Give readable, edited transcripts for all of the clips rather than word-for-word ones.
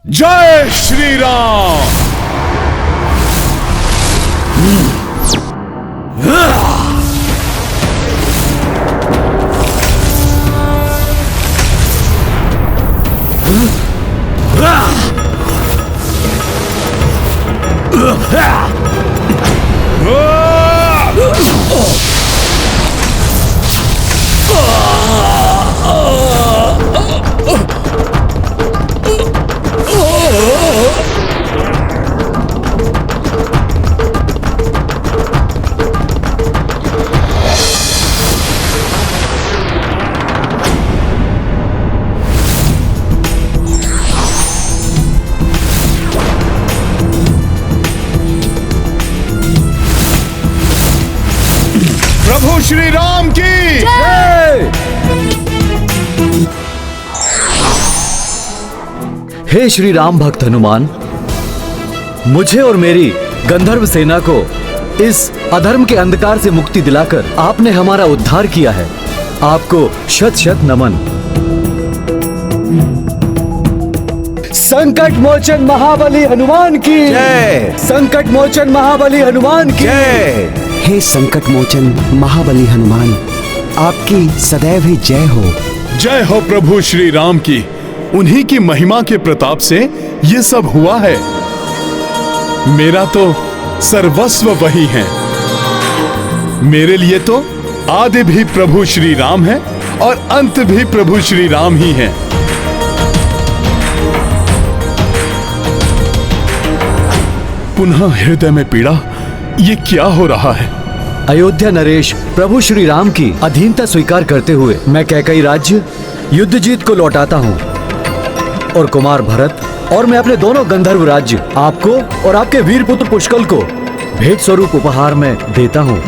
जय श्री राम। प्रभु श्री राम की जय। हे श्री राम भक्त हनुमान, मुझे और मेरी गंधर्व सेना को इस अधर्म के अंधकार से मुक्ति दिलाकर आपने हमारा उद्धार किया है। आपको शत शत नमन। संकट मोचन महाबली हनुमान की जय। संकट मोचन महाबली हनुमान की जय। हे संकट मोचन महाबली हनुमान, आपकी सदैव ही जय हो। जय हो प्रभु श्री राम की। उन्हीं की महिमा के प्रताप से ये सब हुआ है। मेरा तो सर्वस्व वही है। मेरे लिए तो आदि भी प्रभु श्री राम है और अंत भी प्रभु श्री राम ही है। पुनः हृदय में पीड़ा, ये क्या हो रहा है? अयोध्या नरेश प्रभु श्री राम की अधीनता स्वीकार करते हुए मैं कैकई राज्य युद्ध जीत को लौटाता हूँ और कुमार भरत और मैं अपने दोनों गंधर्व राज्य आपको और आपके वीर पुत्र पुष्कल को भेंट स्वरूप उपहार में देता हूँ।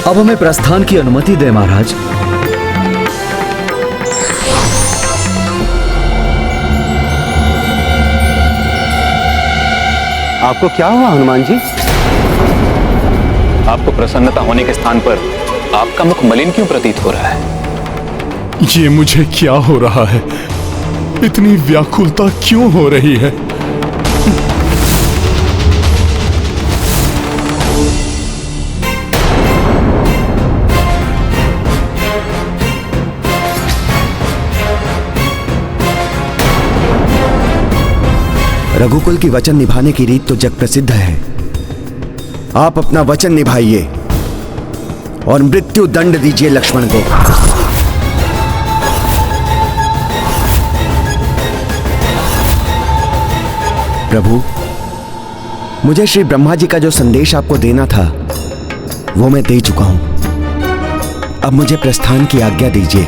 अब हमें प्रस्थान की अनुमति दे महाराज। आपको क्या हुआ हनुमान जी? आपको प्रसन्नता होने के स्थान पर आपका मुख मलिन क्यों प्रतीत हो रहा है? ये मुझे क्या हो रहा है? इतनी व्याकुलता क्यों हो रही है? रघुकुल की वचन निभाने की रीत तो जग प्रसिद्ध है। आप अपना वचन निभाइए और मृत्यु दंड दीजिए लक्ष्मण को। प्रभु, मुझे श्री ब्रह्मा जी का जो संदेश आपको देना था वो मैं दे चुका हूं। अब मुझे प्रस्थान की आज्ञा दीजिए।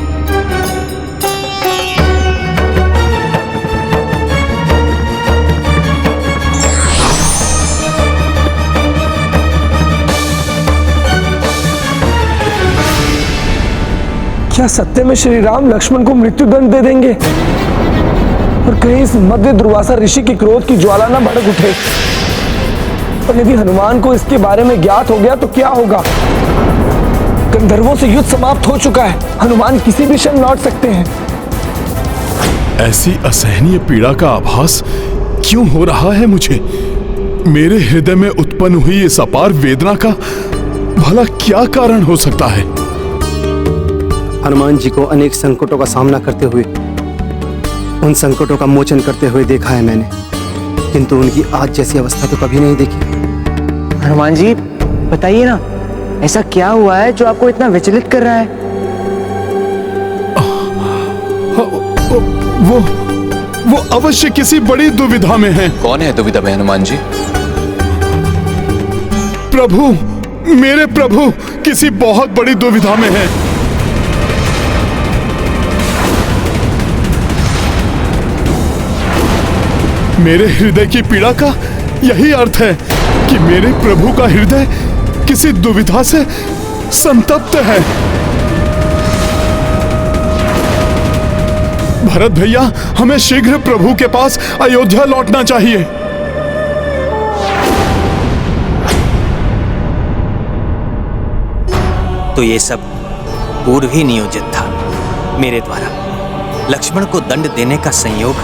क्या सत्य में श्री राम लक्ष्मण को मृत्यु दंड दे देंगे और कहीं इस मध्य दुर्वासा ऋषि की क्रोध की ज्वाला न भड़क उठे? और यदि हनुमान को इसके बारे में ज्ञात हो गया तो क्या होगा? गंधर्वों से युद्ध समाप्त हो चुका है। हनुमान किसी भी क्षण लौट सकते हैं। ऐसी असहनीय पीड़ा का आभास क्यों हो रहा है मुझे? मेरे हृदय में उत्पन्न हुई इस अपार वेदना का भला क्या कारण हो सकता है? हनुमान जी को अनेक संकटों का सामना करते हुए, उन संकटों का मोचन करते हुए देखा है मैंने, किंतु उनकी आज जैसी अवस्था तो कभी नहीं देखी। हनुमान जी बताइए ना, ऐसा क्या हुआ है जो आपको इतना विचलित कर रहा है? वो अवश्य किसी बड़ी दुविधा में है। कौन है दुविधा में हनुमान जी? प्रभु, मेरे प्रभु किसी बहुत बड़ी दुविधा में है। मेरे हृदय की पीड़ा का यही अर्थ है कि मेरे प्रभु का हृदय किसी दुविधा से संतप्त है। भरत भैया, हमें शीघ्र प्रभु के पास अयोध्या लौटना चाहिए। तो ये सब पूर्व ही नियोजित था। मेरे द्वारा लक्ष्मण को दंड देने का संयोग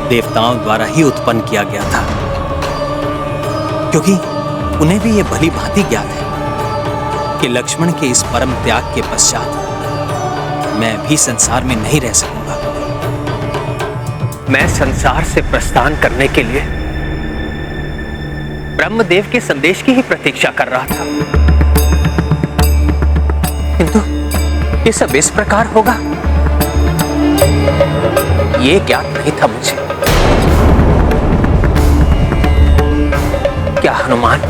देवताओं द्वारा ही उत्पन्न किया गया था, क्योंकि उन्हें भी यह भली भांति ज्ञात है कि लक्ष्मण के इस परम त्याग के पश्चात मैं भी संसार में नहीं रह सकूंगा। मैं संसार से प्रस्थान करने के लिए ब्रह्मदेव के संदेश की ही प्रतीक्षा कर रहा था, किंतु ये सब इस प्रकार होगा ये ज्ञात नहीं था मुझे। क्या हनुमान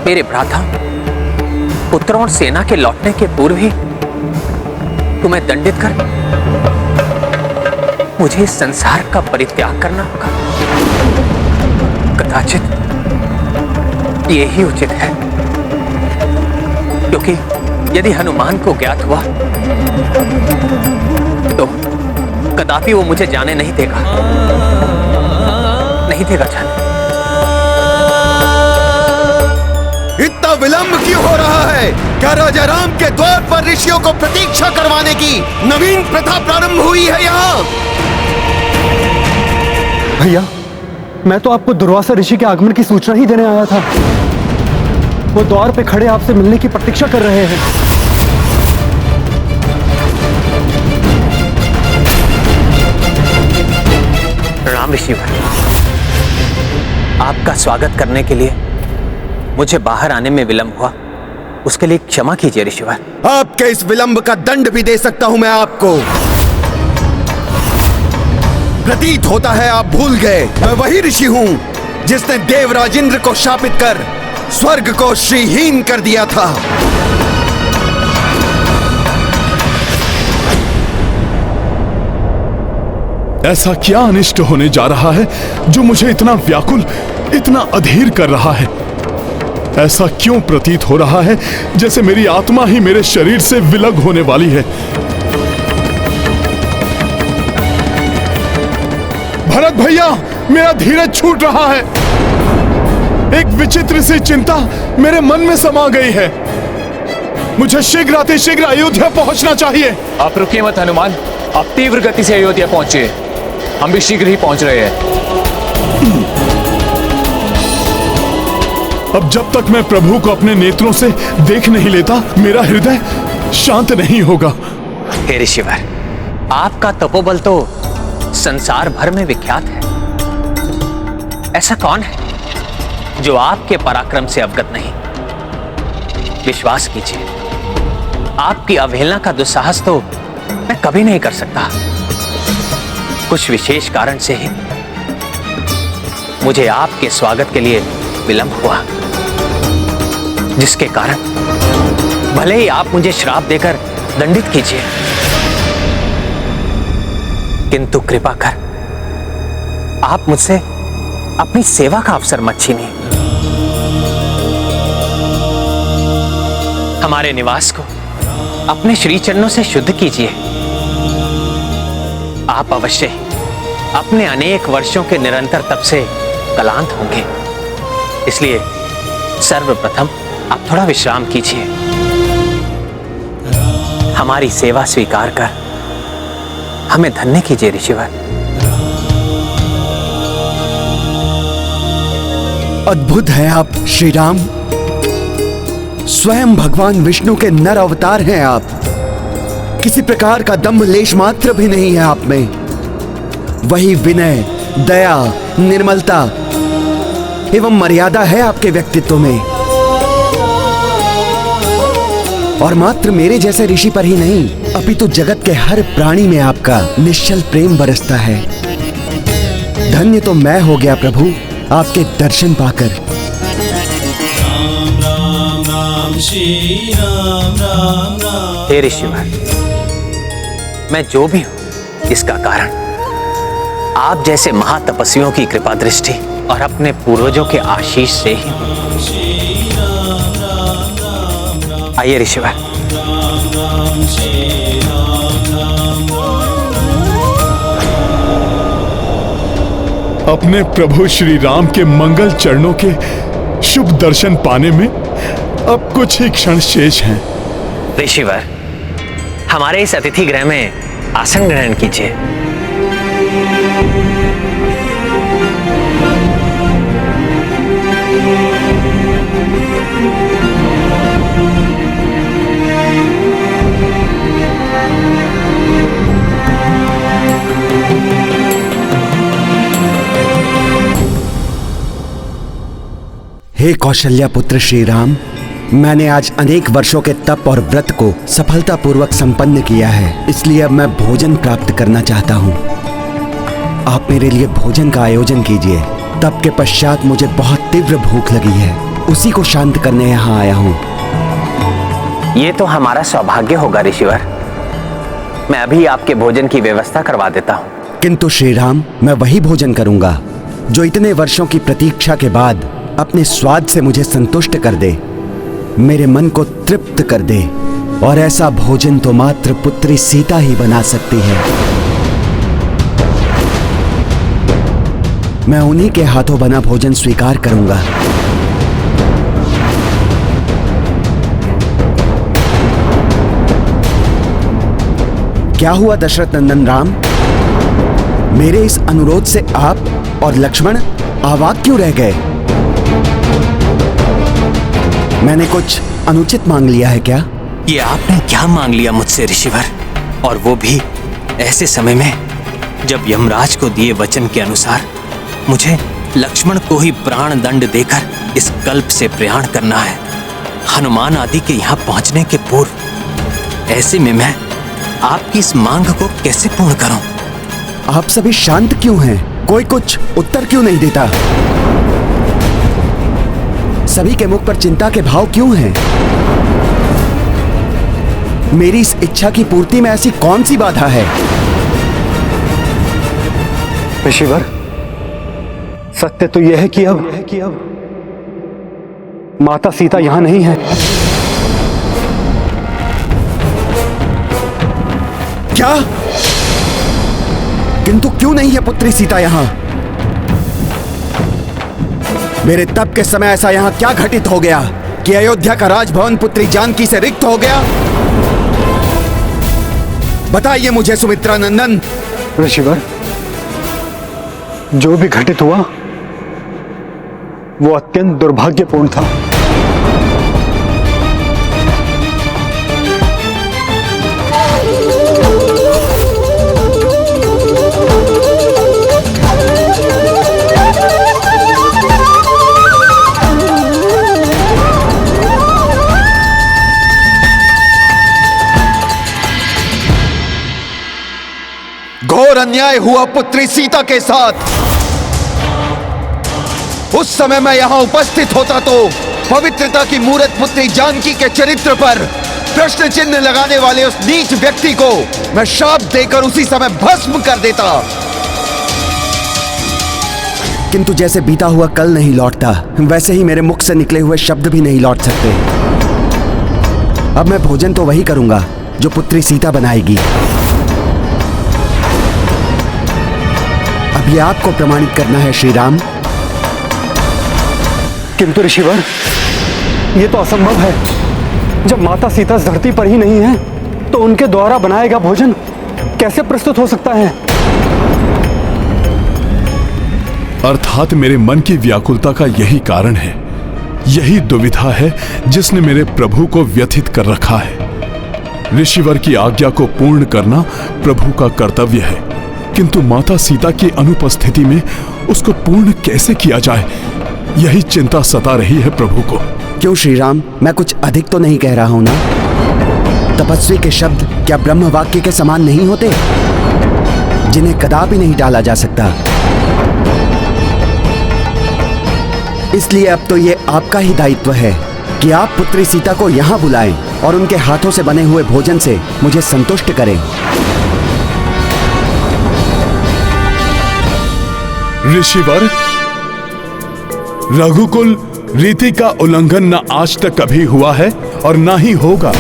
मेरे भ्राता पुत्रों और सेना के लौटने के पूर्व ही तुम्हें दंडित कर मुझे इस संसार का परित्याग करना होगा? कदाचित यही उचित है, क्योंकि यदि हनुमान को ज्ञात हुआ तो कदापि वो मुझे जाने नहीं देगा, नहीं देगा जाने। इतना विलंब क्यों हो रहा है? क्या राजा राम के द्वार पर ऋषियों को प्रतीक्षा करवाने की नवीन प्रथा प्रारंभ हुई है यहाँ? भैया, मैं तो आपको दुर्वासा ऋषि के आगमन की सूचना ही देने आया था। वो द्वार पे खड़े आपसे मिलने की प्रतीक्षा कर रहे हैं। राम ऋषिवर, आपका स्वागत करने के लिए मुझे बाहर आने में विलंब हुआ, उसके लिए क्षमा कीजिए ऋषिवर। आपके इस विलंब का दंड भी दे सकता हूं मैं आपको। प्रतीत होता है आप भूल गए, मैं वही ऋषि हूं जिसने देवराज इंद्र को शापित कर स्वर्ग को श्रीहीन कर दिया था। ऐसा क्या अनिष्ट होने जा रहा है जो मुझे इतना व्याकुल, इतना अधीर कर रहा है? ऐसा क्यों प्रतीत हो रहा है जैसे मेरी आत्मा ही मेरे शरीर से विलग होने वाली है? भरत भैया, मेरा धीरज छूट रहा है। एक विचित्र सी चिंता मेरे मन में समा गई है। मुझे शीघ्र अतिशीघ्र अयोध्या पहुंचना चाहिए। आप रुकिए मत हनुमान, आप तीव्र गति से अयोध्या पहुंचे। हम भी शीघ्र ही पहुंच रहे हैं। अब जब तक मैं प्रभु को अपने नेत्रों से देख नहीं लेता, मेरा हृदय शांत नहीं होगा। हे ऋषिवर, आपका तपोबल तो संसार भर में विख्यात है। ऐसा कौन है जो आपके पराक्रम से अवगत नहीं? विश्वास कीजिए, आपकी अवहेलना का दुस्साहस तो मैं कभी नहीं कर सकता। कुछ विशेष कारण से ही मुझे आपके स्वागत के लिए विलंब हुआ, जिसके कारण भले ही आप मुझे श्राप देकर दंडित कीजिए, किंतु कृपा कर आप मुझसे अपनी सेवा का अवसर मत छीनिए। हमारे निवास को अपने श्री चरणों से शुद्ध कीजिए। आप अवश्य ही अपने अनेक वर्षों के निरंतर तप से क्लांत होंगे, इसलिए सर्वप्रथम आप थोड़ा विश्राम कीजिए। हमारी सेवा स्वीकार कर हमें धन्य कीजिए ऋषिवर। अद्भुत है आप श्री राम, स्वयं भगवान विष्णु के नर अवतार हैं आप। किसी प्रकार का दम्भ लेश मात्र भी नहीं है आप में। वही विनय, दया, निर्मलता एवं मर्यादा है आपके व्यक्तित्व में। और मात्र मेरे जैसे ऋषि पर ही नहीं, अपितु जगत के हर प्राणी में आपका निश्चल प्रेम बरसता है। धन्य तो मैं हो गया प्रभु आपके दर्शन पाकर। हे ऋषिवर, मैं जो भी हूं इसका कारण आप जैसे महातपस्वियों की कृपा दृष्टि और अपने पूर्वजों के आशीष से ही हूं। आइए ऋषिवर। अपने प्रभु श्री राम के मंगल चरणों के शुभ दर्शन पाने में अब कुछ ही क्षण शेष हैं। ऋषिवर, हमारे इस अतिथि गृह में आसन ग्रहण कीजिए। हे कौशल्या पुत्र श्री राम, मैंने आज अनेक वर्षों के तप और व्रत को सफलतापूर्वक संपन्न किया है, इसलिए अब मैं भोजन प्राप्त करना चाहता हूँ। आप मेरे लिए भोजन का आयोजन कीजिए। तप के पश्चात मुझे बहुत तीव्र भूख लगी है, उसी को शांत करने यहाँ आया हूँ। ये तो हमारा सौभाग्य होगा ऋषिवर। मैं अभी आपके भोजन की व्यवस्था करवा देता हूँ। किंतु श्री राम, मैं वही भोजन करूंगा जो इतने वर्षों की प्रतीक्षा के बाद अपने स्वाद से मुझे संतुष्ट कर दे, मेरे मन को तृप्त कर दे, और ऐसा भोजन तो मात्र पुत्री सीता ही बना सकती है। मैं उन्हीं के हाथों बना भोजन स्वीकार करूंगा। क्या हुआ दशरथ नंदन राम? मेरे इस अनुरोध से आप और लक्ष्मण अवाक क्यों रह गए? मैंने कुछ अनुचित मांग लिया है क्या? ये आपने क्या मांग लिया मुझसे ऋषिवर, और वो भी ऐसे समय में जब यमराज को दिए वचन के अनुसार मुझे लक्ष्मण को ही प्राण दंड देकर इस कल्प से प्रयाण करना है, हनुमान आदि के यहाँ पहुंचने के पूर्व। ऐसे में मैं आपकी इस मांग को कैसे पूर्ण करूं? आप सभी शांत क्यों हैं? कोई कुछ उत्तर क्यों नहीं देता? सभी के मुख पर चिंता के भाव क्यों हैं? मेरी इस इच्छा की पूर्ति में ऐसी कौन सी बाधा है? ऋषिवर, सत्य तो यह है कि अब माता सीता यहां नहीं है। क्या? किंतु क्यों नहीं है पुत्री सीता यहां? मेरे तप के समय ऐसा यहां क्या घटित हो गया कि अयोध्या का राजभवन पुत्री जानकी से रिक्त हो गया? बताइए मुझे सुमित्रा नंदन। ऋषिवर, जो भी घटित हुआ वो अत्यंत दुर्भाग्यपूर्ण था। घोर अन्याय हुआ पुत्री सीता के साथ। उस समय मैं यहां उपस्थित होता तो पवित्रता की मूरत पुत्री जानकी के चरित्र पर प्रश्न चिन्ह लगाने वाले उस नीच व्यक्ति को मैं शाप देकर उसी समय भस्म कर देता। किंतु जैसे बीता हुआ कल नहीं लौटता, वैसे ही मेरे मुख से निकले हुए शब्द भी नहीं लौट सकते। अब मैं भोजन तो वही करूंगा जो पुत्री सीता बनाएगी। अब ये आपको प्रमाणित करना है श्री राम। किंतु ऋषिवर, यह तो असंभव है। जब माता सीता इस धरती पर ही नहीं है तो उनके द्वारा बनाया गया भोजन कैसे प्रस्तुत हो सकता है? अर्थात मेरे मन की व्याकुलता का यही कारण है, यही दुविधा है जिसने मेरे प्रभु को व्यथित कर रखा है। ऋषिवर की आज्ञा को पूर्ण करना प्रभु का कर्तव्य है, किंतु माता सीता की अनुपस्थिति में उसको पूर्ण कैसे किया जाए, यही चिंता सता रही है प्रभु को। क्यों श्री राम, मैं कुछ अधिक तो नहीं कह रहा हूं ना? तपस्वी के शब्द क्या ब्रह्म वाक्य के समान नहीं होते, जिन्हें कदापि नहीं टाला जा सकता? इसलिए अब तो ये आपका ही दायित्व है कि आप पुत्री सीता को यहां बुलाएं और उनके हाथों से बने हुए भोजन से मुझे संतुष्ट करें। ऋषिवर, रघुकुल रीति का उल्लंघन न आज तक कभी हुआ है और ना ही होगा।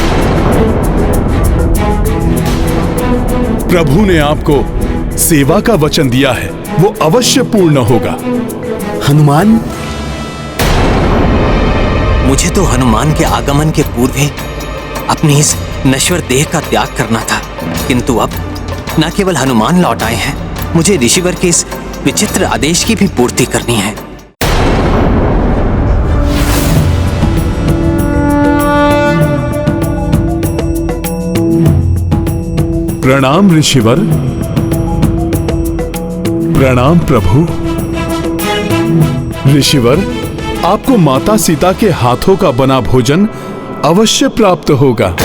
प्रभु ने आपको सेवा का वचन दिया है, वो अवश्य पूर्ण होगा। हनुमान, मुझे तो हनुमान के आगमन के पूर्व ही अपनी इस नश्वर देह का त्याग करना था, किंतु अब न केवल हनुमान लौट आए हैं, मुझे ऋषिवर के इस विचित्र आदेश की भी पूर्ति करनी है। प्रणाम ऋषिवर। प्रणाम प्रभु। ऋषिवर, आपको माता सीता के हाथों का बना भोजन अवश्य प्राप्त होगा।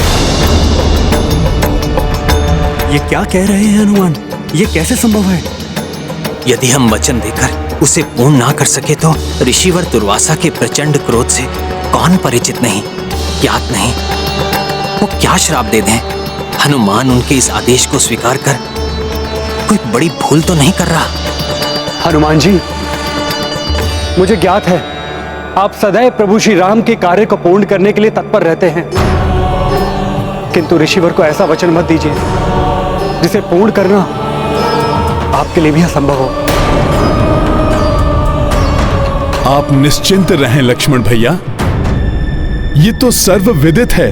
ये क्या कह रहे हैं हनुमान? ये कैसे संभव है? यदि हम वचन देकर उसे पूर्ण ना कर सके तो ऋषिवर दुर्वासा के प्रचंड क्रोध से कौन परिचित नहीं, ज्ञात नहीं। वो क्या श्राप दे दें? हनुमान उनके इस आदेश को स्वीकार कर कोई बड़ी भूल तो नहीं कर रहा। हनुमान जी, मुझे ज्ञात है आप सदैव प्रभु श्री राम के कार्य को पूर्ण करने के लिए तत्पर रहते हैं, किंतु ऋषिवर को ऐसा वचन मत दीजिए जिसे पूर्ण करना आपके लिए भी असंभव हो। आप निश्चिंत रहें लक्ष्मण भैया। ये तो सर्वविदित है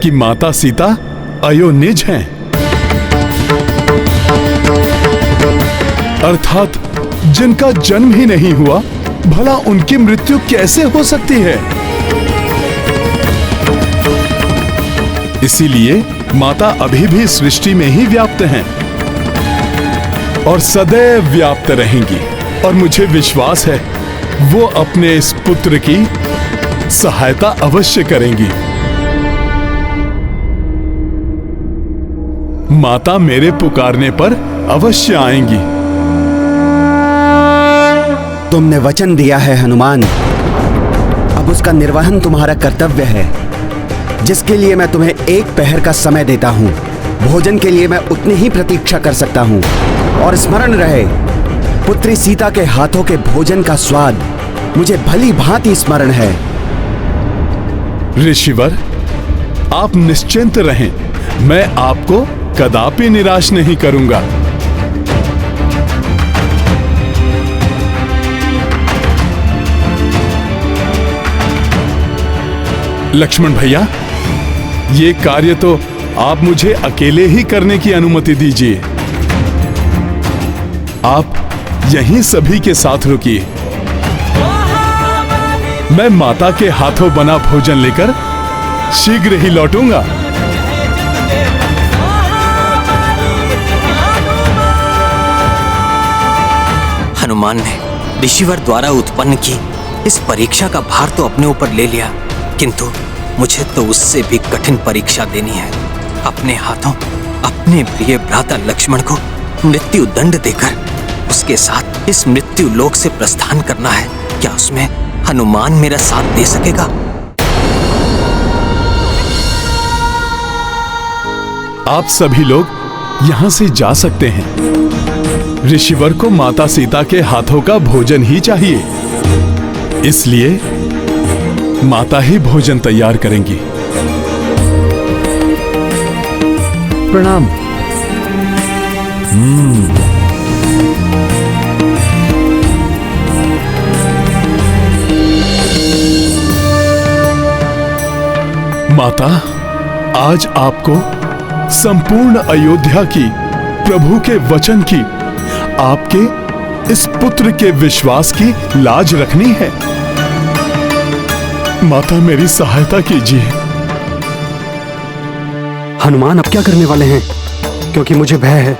कि माता सीता अयोनिज हैं, अर्थात जिनका जन्म ही नहीं हुआ, भला उनकी मृत्यु कैसे हो सकती है? इसीलिए माता अभी भी सृष्टि में ही व्याप्त हैं और सदैव व्याप्त रहेंगी। और मुझे विश्वास है वो अपने इस पुत्र की सहायता अवश्य करेंगी। माता मेरे पुकारने पर अवश्य आएंगी। तुमने वचन दिया है हनुमान, अब उसका निर्वहन तुम्हारा कर्तव्य है, जिसके लिए मैं तुम्हें एक पहर का समय देता हूं। भोजन के लिए मैं उतनी ही प्रतीक्षा कर सकता हूं। और स्मरण रहे, पुत्री सीता के हाथों के भोजन का स्वाद मुझे भली भांति स्मरण है। ऋषिवर, आप निश्चिंत रहें, मैं आपको कदापि निराश नहीं करूंगा। लक्ष्मण भैया, ये कार्य तो आप मुझे अकेले ही करने की अनुमति दीजिए। आप यहीं सभी के साथ रुकिए। मैं माता के हाथों बना भोजन लेकर शीघ्र ही लौटूंगा। हनुमान ने ऋषिवर द्वारा उत्पन्न की इस परीक्षा का भार तो अपने ऊपर ले लिया, किंतु मुझे तो उससे भी कठिन परीक्षा देनी है। अपने हाथों अपने प्रिय भ्राता लक्ष्मण को मृत्यु दंड देकर उसके साथ इस मृत्यु लोक से प्रस्थान करना है। क्या उसमें हनुमान मेरा साथ दे सकेगा? आप सभी लोग यहां से जा सकते हैं। ऋषिवर को माता सीता के हाथों का भोजन ही चाहिए, इसलिए माता ही भोजन तैयार करेंगी। प्रणाम। माता, आज आपको संपूर्ण अयोध्या की प्रभु के वचन की, आपके इस पुत्र के विश्वास की लाज रखनी है। माता, मेरी सहायता कीजिए। हनुमान अब क्या करने वाले हैं? क्योंकि मुझे भय है,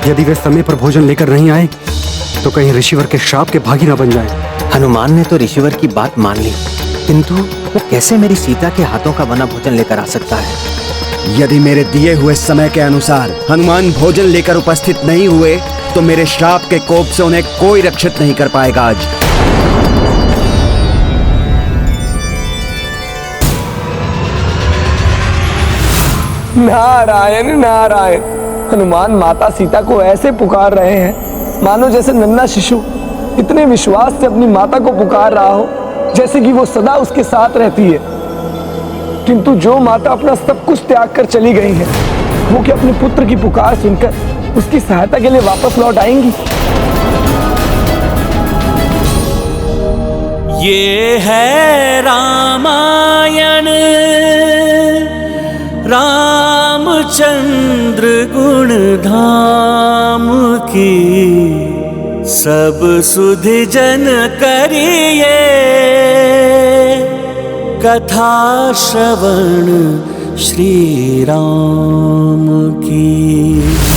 यदि वे समय पर भोजन लेकर नहीं आए तो कहीं ऋषिवर के श्राप के भागी ना बन जाएं। हनुमान ने तो ऋषिवर की बात मान ली, किंतु वो कैसे मेरी सीता के हाथों का बना भोजन लेकर आ सकता है? यदि मेरे दिए हुए समय के अनुसार हनुमान भोजन लेकर उपस्थित नहीं हुए तो मेरे श्राप के कोप से उन्हें कोई रक्षित नहीं कर पाएगा। आज नारायण नारायण। हनुमान माता सीता को ऐसे पुकार रहे हैं मानो जैसे नन्हा शिशु इतने विश्वास से अपनी माता को पुकार रहा हो, जैसे कि वो सदा उसके साथ रहती है। किंतु जो माता अपना सब कुछ त्याग कर चली गई है, वो क्या अपने पुत्र की पुकार सुनकर उसकी सहायता के लिए वापस लौट आएंगी? ये है रामायण राम रामचंद्र गुण धाम की सब सुधि जन करिए, कथा श्रवण श्री राम की।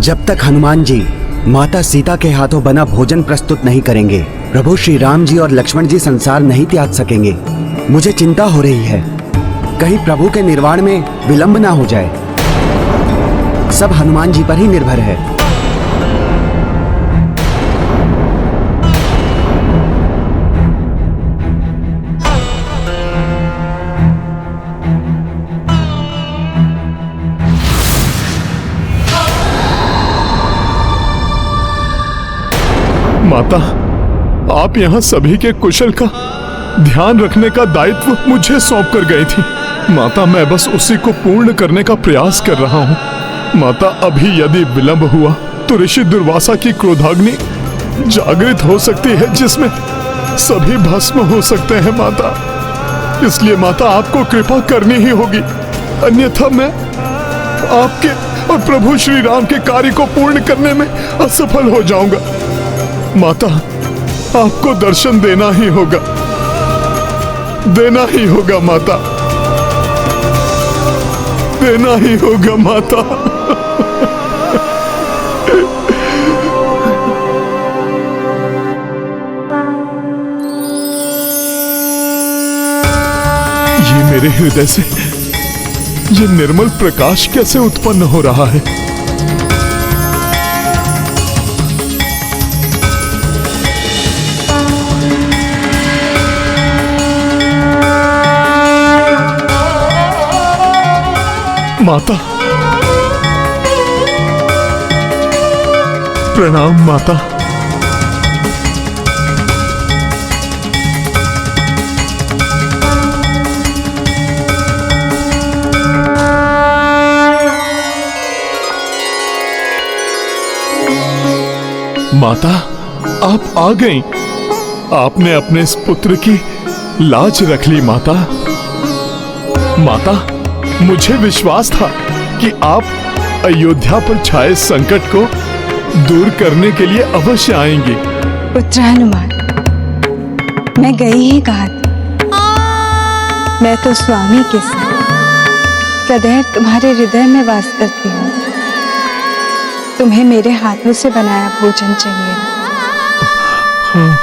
जब तक हनुमान जी माता सीता के हाथों बना भोजन प्रस्तुत नहीं करेंगे, प्रभु श्री राम जी और लक्ष्मण जी संसार नहीं त्याग सकेंगे। मुझे चिंता हो रही है, कहीं प्रभु के निर्वाण में विलंब ना हो जाए। सब हनुमान जी पर ही निर्भर है। माता, आप यहाँ सभी के कुशल का ध्यान रखने का दायित्व मुझे सौंप कर गई थी। माता, मैं बस उसी को पूर्ण करने का प्रयास कर रहा हूँ। माता, अभी यदि विलंब हुआ तो ऋषि दुर्वासा की क्रोधाग्नि जागृत हो सकती है, जिसमें सभी भस्म हो सकते हैं। माता, इसलिए माता आपको कृपा करनी ही होगी, अन्यथा मैं आपके और प्रभु श्री राम के कार्य को पूर्ण करने में असफल हो जाऊंगा। माता, आपको दर्शन देना ही होगा, देना ही होगा माता, देना ही होगा माता। ये मेरे हृदय से ये निर्मल प्रकाश कैसे उत्पन्न हो रहा है? माता, प्रणाम माता। माता, आप आ गईं। आपने अपने इस पुत्र की लाज रख ली माता। माता, मुझे विश्वास था कि आप अयोध्या पर छाए संकट को दूर करने के लिए अवश्य आएंगे। पुत्र हनुमान, मैं गई ही कहा थी। मैं तो स्वामी के साथ सदैव तुम्हारे हृदय में वास करती हूँ। तुम्हें मेरे हाथों से बनाया भोजन चाहिए। हाँ।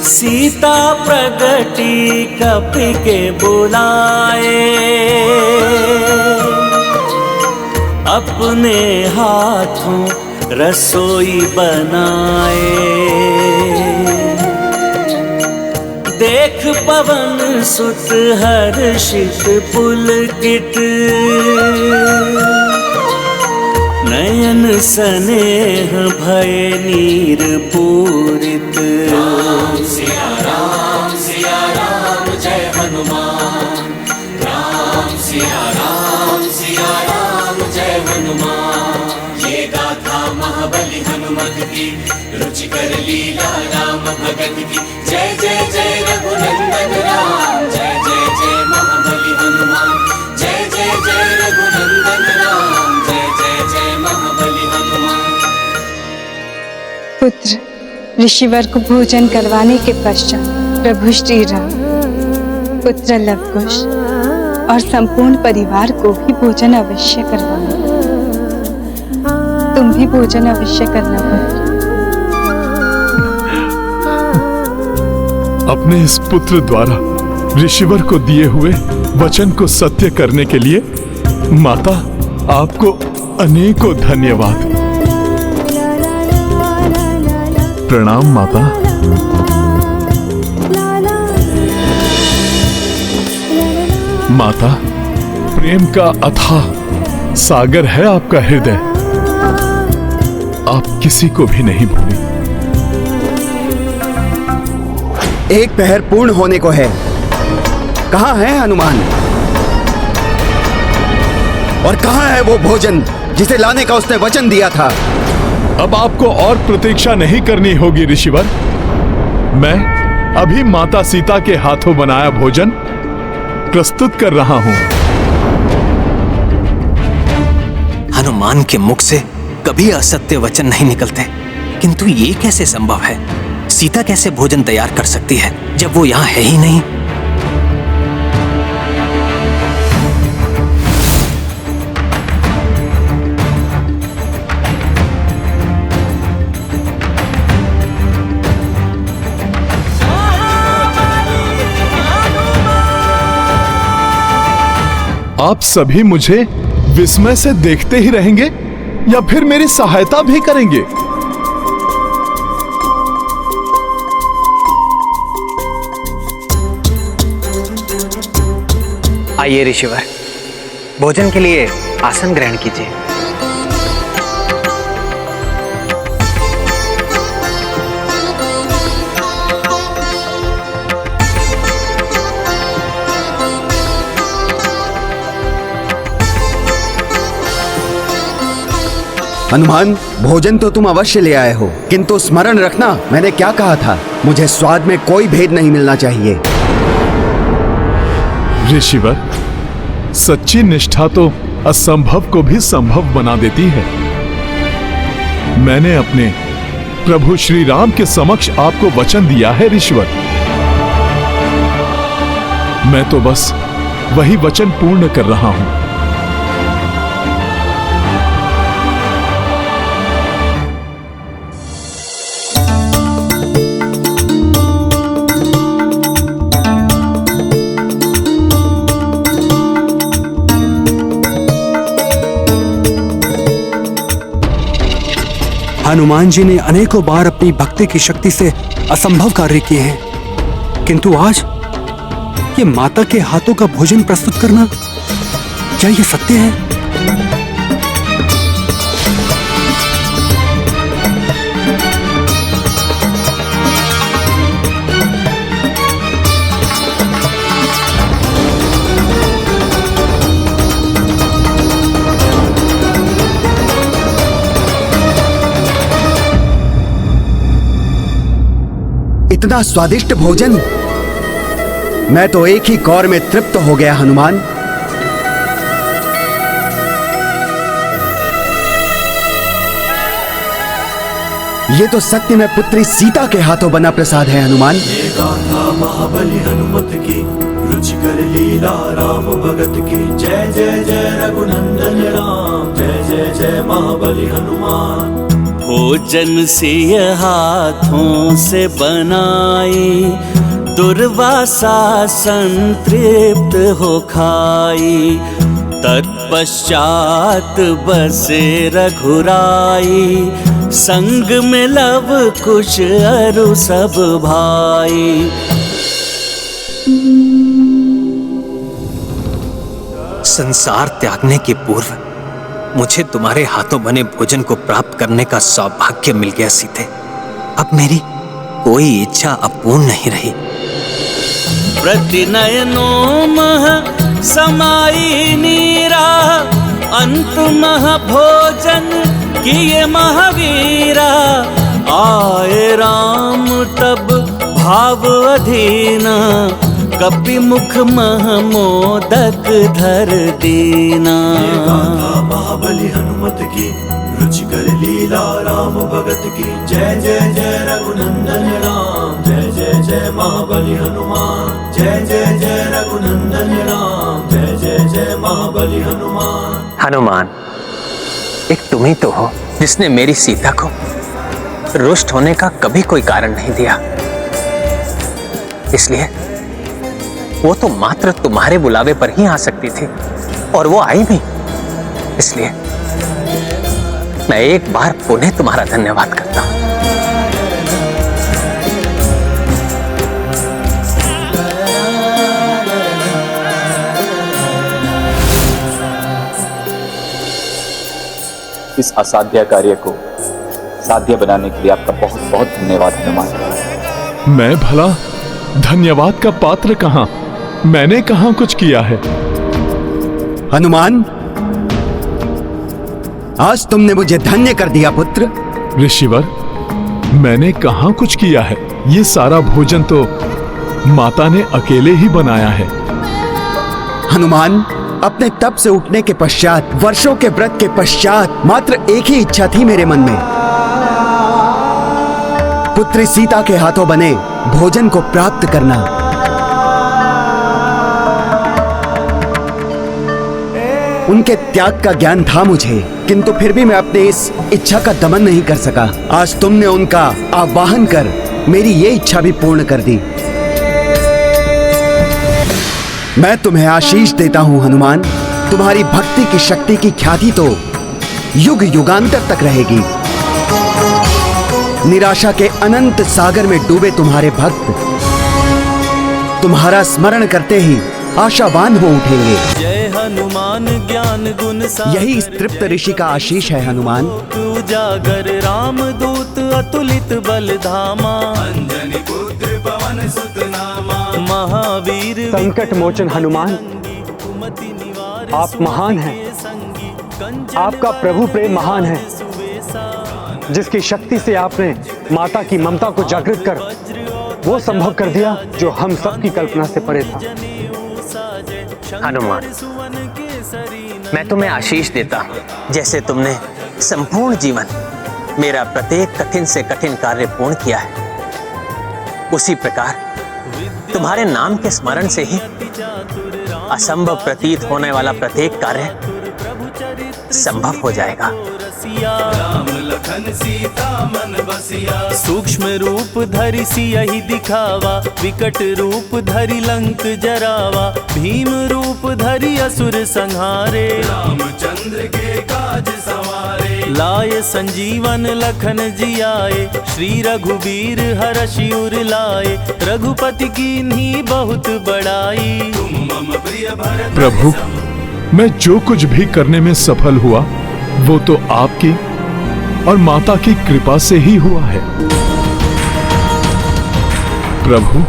सीता प्रगति कपि के बुलाए, अपने हाथों रसोई बनाए। देख पवन सुत हर्षित पुलकित, नयन स्नेह भय नीर पूरित। राम सिया राम जय हनुमान। राम सिया राम जय हनुमान। ये गाथा महाबली हनुमत की, रुचिकर लीला राम भगत की। जय जय जय रघुनंदन राम, जय जय जय महाबली हनुमान। जय जय जय रघुनंदन राम, जय जय जय महाबली हनुमान। पुत्र, ऋषिवर को भोजन करवाने के पश्चात प्रभु श्री राम, पुत्र लवकुश और संपूर्ण परिवार को भी भोजन अवश्य करवाना। तुम भी भोजन अवश्य करना पुत्र। अपने इस पुत्र द्वारा ऋषिवर को दिए हुए वचन को सत्य करने के लिए माता, आपको अनेकों धन्यवाद। प्रणाम माता। माता, प्रेम का अथाह सागर है आपका हृदय। आप किसी को भी नहीं भूलें। एक पहर पूर्ण होने को है। कहां है हनुमान? और कहां है वो भोजन जिसे लाने का उसने वचन दिया था? अब आपको और प्रतीक्षा नहीं करनी होगी ऋषिवर। मैं अभी माता सीता के हाथों बनाया भोजन प्रस्तुत कर रहा हूं। हनुमान के मुख से कभी असत्य वचन नहीं निकलते, किंतु ये कैसे संभव है? सीता कैसे भोजन तैयार कर सकती है जब वो यहां है ही नहीं? आप सभी मुझे विस्मय से देखते ही रहेंगे या फिर मेरी सहायता भी करेंगे? आइए ऋषिवर, भोजन के लिए आसन ग्रहण कीजिए। हनुमान, भोजन तो तुम अवश्य ले आए हो, किंतु स्मरण रखना मैंने क्या कहा था। मुझे स्वाद में कोई भेद नहीं मिलना चाहिए। ऋषिवर, सच्ची निष्ठा तो असंभव को भी संभव बना देती है। मैंने अपने प्रभु श्री राम के समक्ष आपको वचन दिया है ऋषिवर। मैं तो बस वही वचन पूर्ण कर रहा हूं। हनुमान जी ने अनेकों बार अपनी भक्ति की शक्ति से असंभव कार्य किए हैं, किंतु आज ये माता के हाथों का भोजन प्रस्तुत करना, क्या ये सत्य है? इतना स्वादिष्ट भोजन! मैं तो एक ही कौर में तृप्त हो गया हनुमान। ये तो सत्य में पुत्री सीता के हाथों बना प्रसाद है हनुमान। ये गाथा महाबली हनुमत की, रुचिकर लीला राम भगत की। जय जय जय रघुनंदन राम, जय जय जय महाबली हनुमान। भोजन सिय हाथों से बनाई, दुर्वासा संतृप्त हो खाई। तत्पश्चात बसे रघुराई, संग में लव कुश अरु सब भाई। संसार त्यागने के पूर्व मुझे तुम्हारे हाथों बने भोजन को प्राप्त करने का सौभाग्य मिल गया सीते। अब मेरी कोई इच्छा अपूर्ण नहीं रही। प्रतिनयनों मह समाई नीरा, अंत मह भोजन किए महावीरा। आए राम तब भाव अधीना, कपि मुख मह मोदक धर दीना। महाबली हनुमत की, रुचिकर लीला राम भगत की। जय जय जय रघुनंदन राम, जय जय जय महाबली हनुमान। जय जय जय रघुनंदन राम, जय जय जय महाबली हनुमान। हनुमान, एक तुम ही तो हो जिसने मेरी सीता को रुष्ट होने का कभी कोई कारण नहीं दिया। इसलिए वो तो मात्र तुम्हारे बुलावे पर ही आ सकती थी, और वो आई भी। इसलिए मैं एक बार पुनः तुम्हारा धन्यवाद करता हूं। इस असाध्य कार्य को साध्य बनाने के लिए आपका बहुत बहुत धन्यवाद हनुमान। मैं भला धन्यवाद का पात्र कहां? मैंने कहां कुछ किया है? हनुमान, आज तुमने मुझे धन्य कर दिया पुत्र। ऋषिवर, मैंने कहां कुछ किया है? ये सारा भोजन तो माता ने अकेले ही बनाया है। हनुमान, अपने तप से उठने के पश्चात, वर्षों के व्रत के पश्चात, मात्र एक ही इच्छा थी मेरे मन में, पुत्री सीता के हाथों बने भोजन को प्राप्त करना। उनके त्याग का ज्ञान था मुझे, किंतु फिर भी मैं अपने इस इच्छा का दमन नहीं कर सका। आज तुमने उनका आवाहन कर मेरी ये इच्छा भी पूर्ण कर दी। मैं तुम्हें आशीष देता हूं हनुमान। तुम्हारी भक्ति की शक्ति की ख्याति तो युग युगांतर तक रहेगी। निराशा के अनंत सागर में डूबे तुम्हारे भक्त तुम्हारा स्मरण करते ही आशावान हो उठेंगे। जय हनुमान ज्ञान गुण यही इस तृप्त ऋषि का आशीष है हनुमान। उजागर राम दूत अतुलित बल धामा, अंजनी पुत्र पवन सुत नामा, महावीर संकट मोचन हनुमान, आप महान हैं। आपका प्रभु प्रेम महान है, जिसकी शक्ति से आपने माता की ममता को जागृत कर वो संभव कर दिया जो हम सब की कल्पना से परे था। हनुमान, मैं तुम्हें आशीष देता हूं। जैसे तुमने संपूर्ण जीवन मेरा प्रत्येक कठिन से कठिन कार्य पूर्ण किया है, उसी प्रकार तुम्हारे नाम के स्मरण से ही असंभव प्रतीत होने वाला प्रत्येक कार्य संभव हो जाएगा। राम लखन सीता मन बसिया, सूक्ष्म रूप धरि सियहि दिखावा, विकट रूप धरि लंक जरावा, भीम रूप धरि असुर संहारे, रामचंद्र के काज सवारे, लाए संजीवन लखन जियाए, श्री रघुबीर हरषि उर लाए, रघुपति कीन्ही बहुत बड़ाई, तुम मम प्रिय भरत। प्रभु, मैं जो कुछ भी करने में सफल हुआ वो तो आपकी और माता की कृपा से ही हुआ है। प्रभु,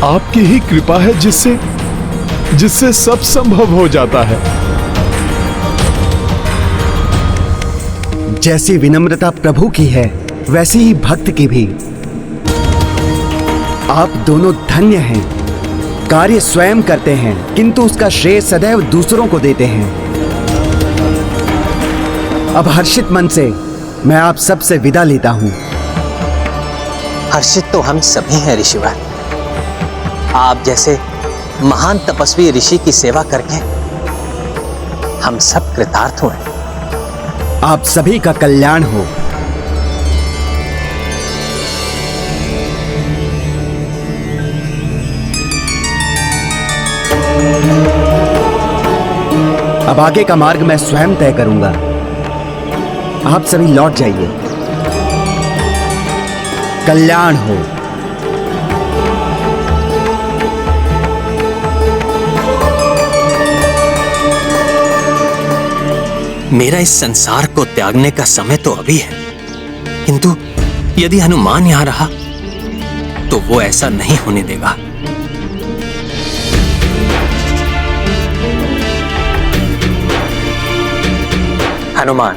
आपकी ही कृपा है जिससे सब संभव हो जाता है। जैसी विनम्रता प्रभु की है, वैसी ही भक्त की भी। आप दोनों धन्य हैं। कार्य स्वयं करते हैं, किंतु उसका श्रेय सदैव दूसरों को देते हैं। अब हर्षित मन से मैं आप सब से विदा लेता हूं। हर्षित तो हम सभी हैं ऋषिवर। आप जैसे महान तपस्वी ऋषि की सेवा करके हम सब कृतार्थ हुए। आप सभी का कल्याण हो। अब आगे का मार्ग मैं स्वयं तय करूंगा। आप सभी लौट जाइए। कल्याण हो। मेरा इस संसार को त्यागने का समय तो अभी है, किंतु यदि हनुमान यहां रहा तो वो ऐसा नहीं होने देगा। हनुमान,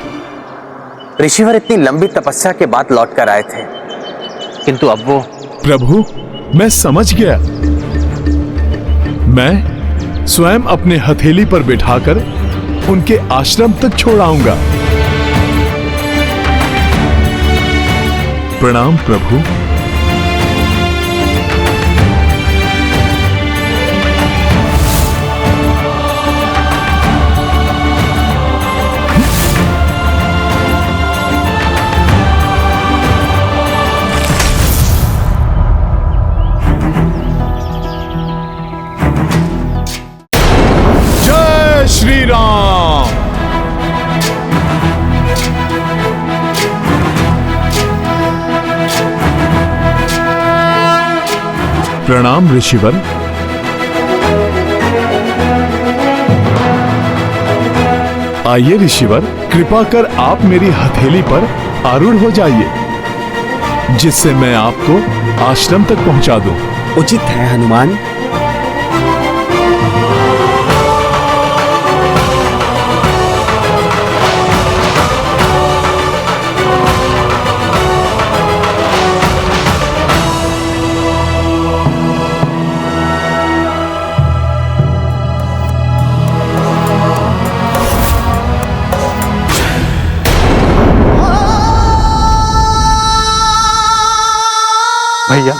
ऋषिवर इतनी लंबी तपस्या के बाद लौट कर आए थे, किंतु अब वो। प्रभु, मैं समझ गया। मैं स्वयं अपने हथेली पर बिठाकर उनके आश्रम तक छोड़ आऊंगा। प्रणाम प्रभु। श्री राम। प्रणाम ऋषिवर। आइए ऋषिवर, कृपा कर आप मेरी हथेली पर आरूढ़ हो जाइए, जिससे मैं आपको आश्रम तक पहुंचा दूं। उचित है हनुमान। भैया,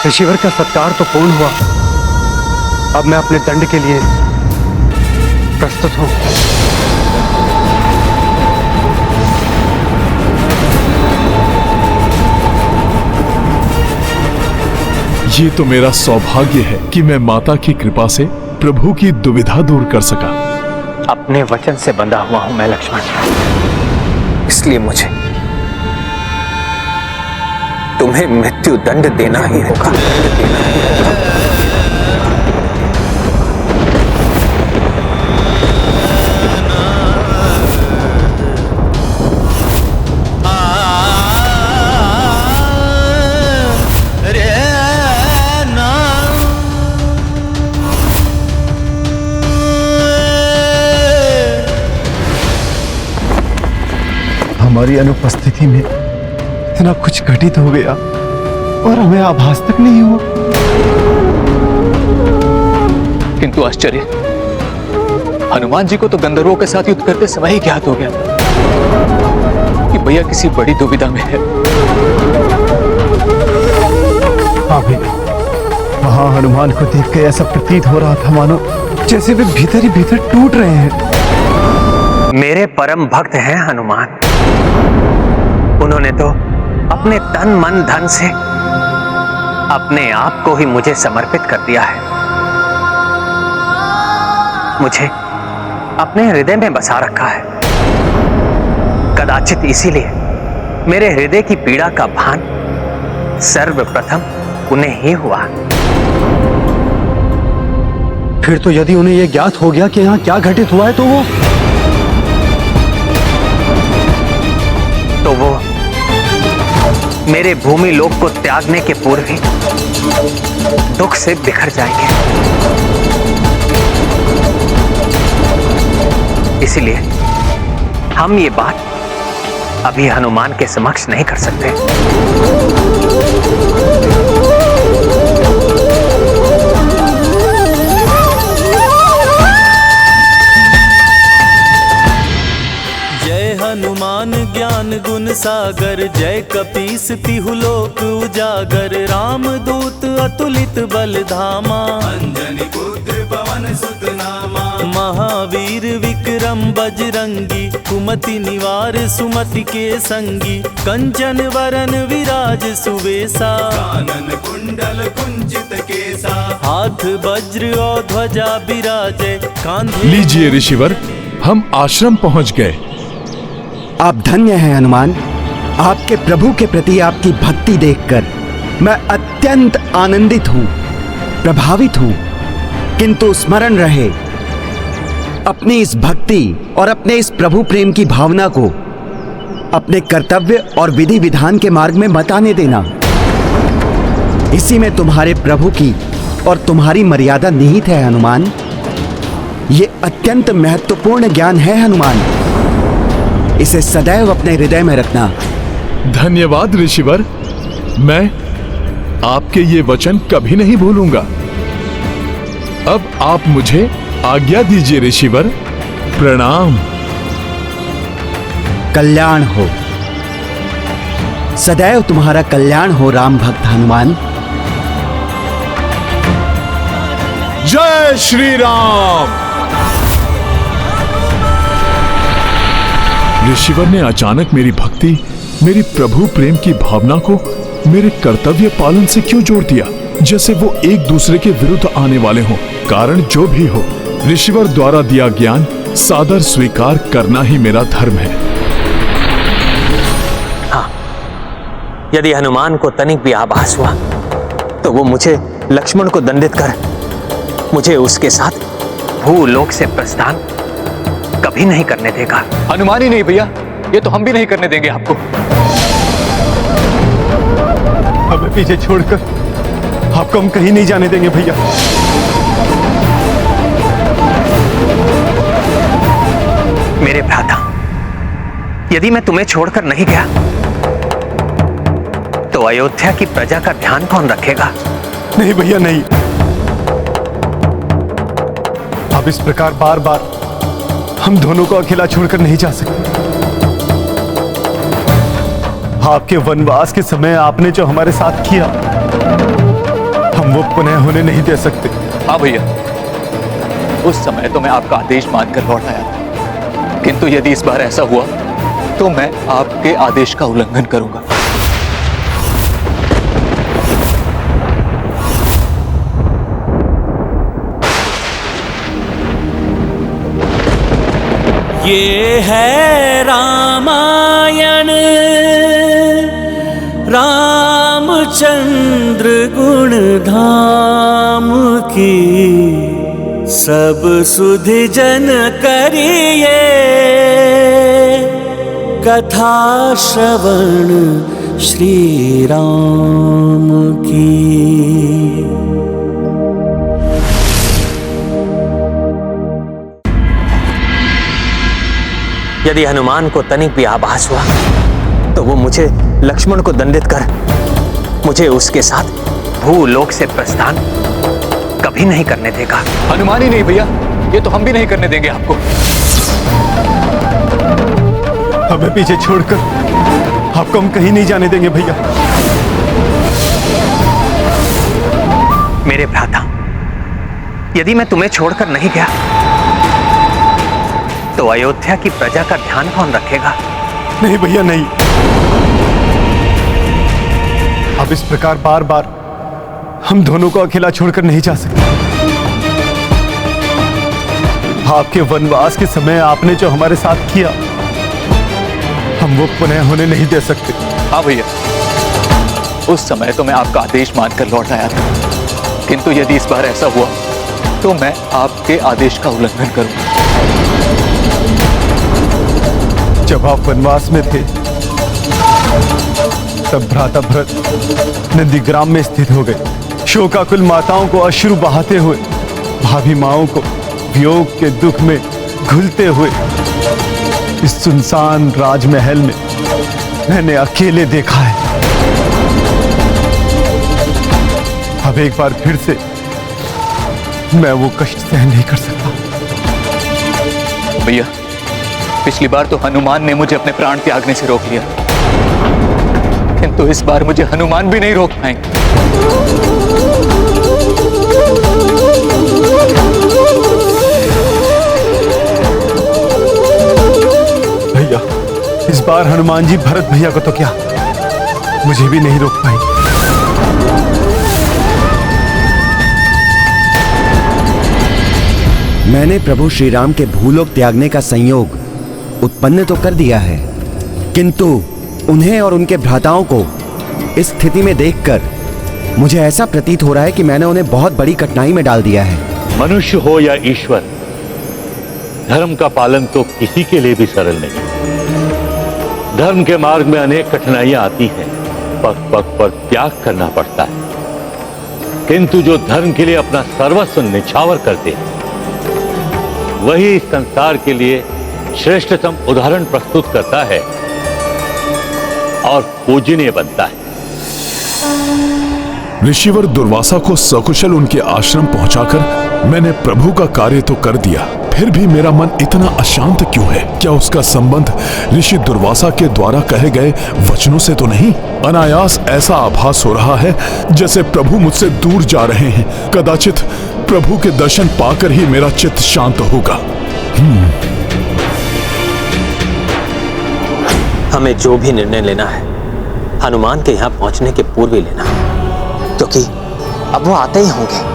ऋषिवर का सत्कार तो पूर्ण हुआ। अब मैं अपने दंड के लिए प्रस्तुत हूं। ये तो मेरा सौभाग्य है कि मैं माता की कृपा से प्रभु की दुविधा दूर कर सका। अपने वचन से बंधा हुआ हूं मैं लक्ष्मण, इसलिए मुझे तुम्हें मृत्यु दंड देना ही होगा। हमारी अनुपस्थिति में इतना कुछ घटित हो गया और हमें आभास तक नहीं हुआ। किंतु आश्चर्य, हनुमान जी को तो गंधर्वों के साथ युद्ध करते समय ही ज्ञात हो गया कि भैया किसी बड़ी दुविधा में है। हाँ भैया, वहां हनुमान को देख के ऐसा प्रतीत हो रहा था मानो जैसे वे भीतर ही भीतर टूट रहे हैं। मेरे परम भक्त हैं हनुमान। उन्होंने तो अपने तन मन धन से अपने आप को ही मुझे समर्पित कर दिया है। मुझे अपने हृदय में बसा रखा है। कदाचित इसीलिए मेरे हृदय की पीड़ा का भान सर्वप्रथम उन्हें ही हुआ। फिर तो यदि उन्हें यह ज्ञात हो गया कि यहाँ क्या घटित हुआ है, तो वो मेरे भूमि लोक को त्यागने के पूर्व ही दुख से बिखर जाएंगे। इसलिए हम ये बात अभी हनुमान के समक्ष नहीं कर सकते। हनुमान ज्ञान गुण सागर, जय कपीस तिहु लोक उजागर। राम दूत अतुलित बल धामा, अंजनी पुत्र पवन सुत नामा। महावीर विक्रम बजरंगी, कुमति निवार सुमति के संगी। कंचन वरन विराज सुवेसा, कानन कुंडल कुंचित केसा। हाथ वज्र और ध्वजा विराजे, कांधे। लीजिए ऋषिवर, हम आश्रम पहुंच गए। आप धन्य हैं हनुमान। आपके प्रभु के प्रति आपकी भक्ति देखकर मैं अत्यंत आनंदित हूं, प्रभावित हूं। किंतु स्मरण रहे, अपनी इस भक्ति और अपने इस प्रभु प्रेम की भावना को अपने कर्तव्य और विधि विधान के मार्ग में मत आने देना। इसी में तुम्हारे प्रभु की और तुम्हारी मर्यादा निहित है हनुमान। ये अत्यंत महत्वपूर्ण ज्ञान है हनुमान। इसे सदैव अपने हृदय में रखना। धन्यवाद ऋषिवर, मैं आपके ये वचन कभी नहीं भूलूंगा। अब आप मुझे आज्ञा दीजिए ऋषिवर। प्रणाम। कल्याण हो, सदैव तुम्हारा कल्याण हो राम भक्त हनुमान। जय श्री राम। ऋषिवर ने अचानक मेरी भक्ति, मेरी प्रभु प्रेम की भावना को मेरे कर्तव्य पालन से क्यों जोड़ दिया, जैसे वो एक दूसरे के विरुद्ध आने वाले हों। कारण जो भी हो, ऋषिवर द्वारा दिया ज्ञान सादर स्वीकार करना ही मेरा धर्म है। हाँ, यदि हनुमान को तनिक भी आभास हुआ तो वो मुझे लक्ष्मण को दंडित कर मुझे उसके साथ भूलोक से प्रस्थान कभी नहीं करने देगा। हनुमान ही नहीं भैया, ये तो हम भी नहीं करने देंगे आपको। हमें पीछे छोड़कर आपको हम कहीं नहीं जाने देंगे भैया। मेरे भ्राता, यदि मैं तुम्हें छोड़कर नहीं गया तो अयोध्या की प्रजा का ध्यान कौन रखेगा? नहीं भैया नहीं, अब इस प्रकार बार बार हम दोनों को अकेला छोड़कर नहीं जा सकते। आपके वनवास के समय आपने जो हमारे साथ किया, हम वो पुनः होने नहीं दे सकते। हाँ भैया, उस समय तो मैं आपका आदेश मानकर लौट आया था, किंतु यदि इस बार ऐसा हुआ तो मैं आपके आदेश का उल्लंघन करूंगा। ये है रामायण, रामचंद्र गुण धाम की, सब सुधि जन करिए कथा श्रवण श्री राम की। यदि हनुमान को तनिक भी आभास हुआ तो वो मुझे लक्ष्मण को दंडित कर मुझे उसके साथ भूलोक से प्रस्थान कभी नहीं करने देगा। हनुमान ही नहीं भैया, ये तो हम भी नहीं करने देंगे आपको। हमें पीछे छोड़कर आपको हम कहीं नहीं जाने देंगे भैया। मेरे भ्राता, यदि मैं तुम्हें छोड़कर नहीं गया तो अयोध्या की प्रजा का ध्यान कौन रखेगा? नहीं भैया नहीं, अब इस प्रकार बार बार हम दोनों को अकेला छोड़कर नहीं जा सकते। आपके वनवास के समय आपने जो हमारे साथ किया, हम वो पुनः होने नहीं दे सकते। हाँ भैया, उस समय तो मैं आपका आदेश मानकर लौट आया था, किंतु यदि इस बार ऐसा हुआ तो मैं आपके आदेश का उल्लंघन करूंगा। जब आप वनवास में थे तब भ्राता भरत नंदीग्राम में स्थित हो गए। शोकाकुल माताओं को अश्रु बहाते हुए, भाभी माओं को वियोग के दुख में घुलते हुए इस सुनसान राजमहल में मैंने अकेले देखा है। अब एक बार फिर से मैं वो कष्ट सहन नहीं कर सकता। भैया, पिछली बार तो हनुमान ने मुझे अपने प्राण त्यागने से रोक लिया, किंतु इस बार मुझे हनुमान भी नहीं रोक पाएंगे। भैया, इस बार हनुमान जी भरत भैया को तो क्या, मुझे भी नहीं रोक पाएंगे। मैंने प्रभु श्री राम के भूलोक त्यागने का संयोग उत्पन्न तो कर दिया है, किंतु उन्हें और उनके भ्राताओं को इस स्थिति में देखकर मुझे ऐसा प्रतीत हो रहा है कि मैंने उन्हें बहुत बड़ी कठिनाई में डाल दिया है। मनुष्य हो या ईश्वर, धर्म का पालन तो किसी के लिए भी सरल नहीं। धर्म के मार्ग में अनेक कठिनाइयां आती हैं, पग पग पर त्याग करना पड़ता है, किंतु जो धर्म के लिए अपना सर्वस्व निछावर करते हैं वही इस संसार के लिए श्रेष्ठतम उदाहरण प्रस्तुत करता है और पूजनीय बनता है। ऋषिवर दुर्वासा को सकुशल उनके आश्रम पहुंचाकर मैंने प्रभु का कार्य तो कर दिया, फिर भी मेरा मन इतना अशांत क्यों है? क्या उसका संबंध ऋषि दुर्वासा के द्वारा कहे गए वचनों से तो नहीं? अनायास ऐसा आभास हो रहा है जैसे प्रभु मुझसे दूर जा रहे हैं। कदाचित प्रभु के दर्शन पाकर ही मेरा चित्त शांत होगा। हमें जो भी निर्णय लेना है हनुमान के यहाँ पहुंचने के पूर्व ही लेना, क्योंकि अब वो आते ही होंगे।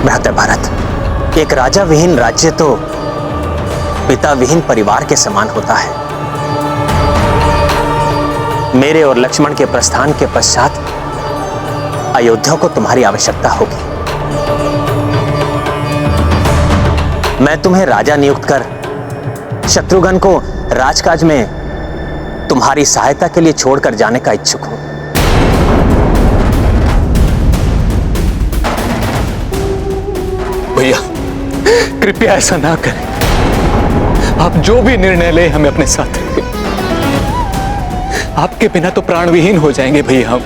भ्राता भारत, एक राजा विहीन राज्य तो पिता विहीन परिवार के समान होता है। मेरे और लक्ष्मण के प्रस्थान के पश्चात अयोध्या को तुम्हारी आवश्यकता होगी। मैं तुम्हें राजा नियुक्त कर शत्रुघ्न को राजकाज में तुम्हारी सहायता के लिए छोड़कर जाने का इच्छुक हूं। भैया कृपया ऐसा ना करें। आप जो भी निर्णय ले हमें अपने साथ रखें। आपके बिना तो प्राण विहीन हो जाएंगे भैया, हम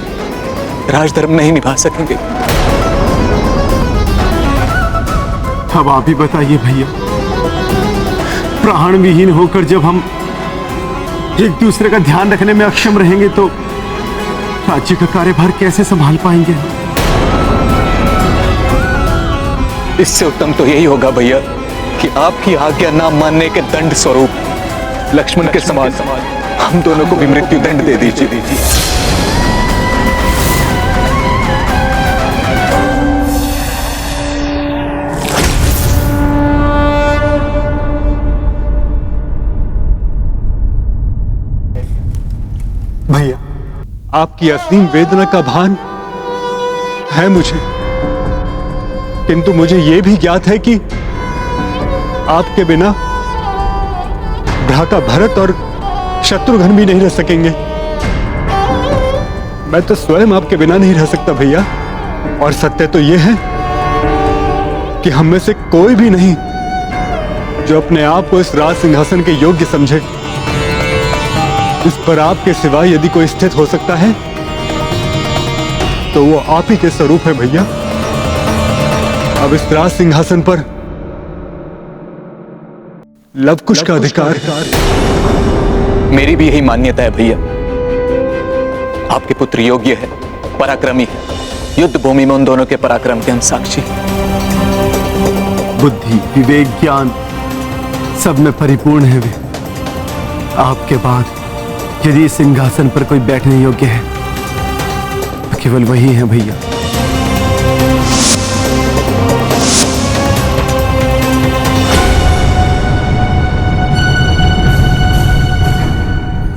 राजधर्म नहीं निभा सकेंगे। अब आप ही बताइए भैया, प्राण विहीन होकर जब हम एक दूसरे का ध्यान रखने में अक्षम रहेंगे तो राज्य का कार्यभार कैसे संभाल पाएंगे? इससे उत्तम तो यही होगा भैया कि आपकी आज्ञा ना मानने के दंड स्वरूप लक्ष्मण के समान हम दोनों को भी मृत्यु दंड दे दीजिए। भैया, आपकी असीम वेदना का भान है मुझे, किंतु मुझे यह भी ज्ञात है कि आपके बिना भ्राता भरत और शत्रुघ्न भी नहीं रह सकेंगे। मैं तो स्वयं आपके बिना नहीं रह सकता भैया। और सत्य तो यह है कि हम में से कोई भी नहीं जो अपने आप को इस राज सिंहासन के योग्य समझे। इस पर आपके सिवा यदि कोई स्थित हो सकता है तो वो आप ही के स्वरूप है भैया। अब इस राज सिंहासन पर लवकुश का अधिकार। मेरी भी यही मान्यता है भैया। आपके पुत्र योग्य है, पराक्रमी है। युद्ध भूमि में उन दोनों के पराक्रम के हम साक्षी। बुद्धि, विवेक, ज्ञान सब में परिपूर्ण है वे। आपके बाद यदि इस सिंहासन पर कोई बैठने योग्य है तो केवल वही है भैया।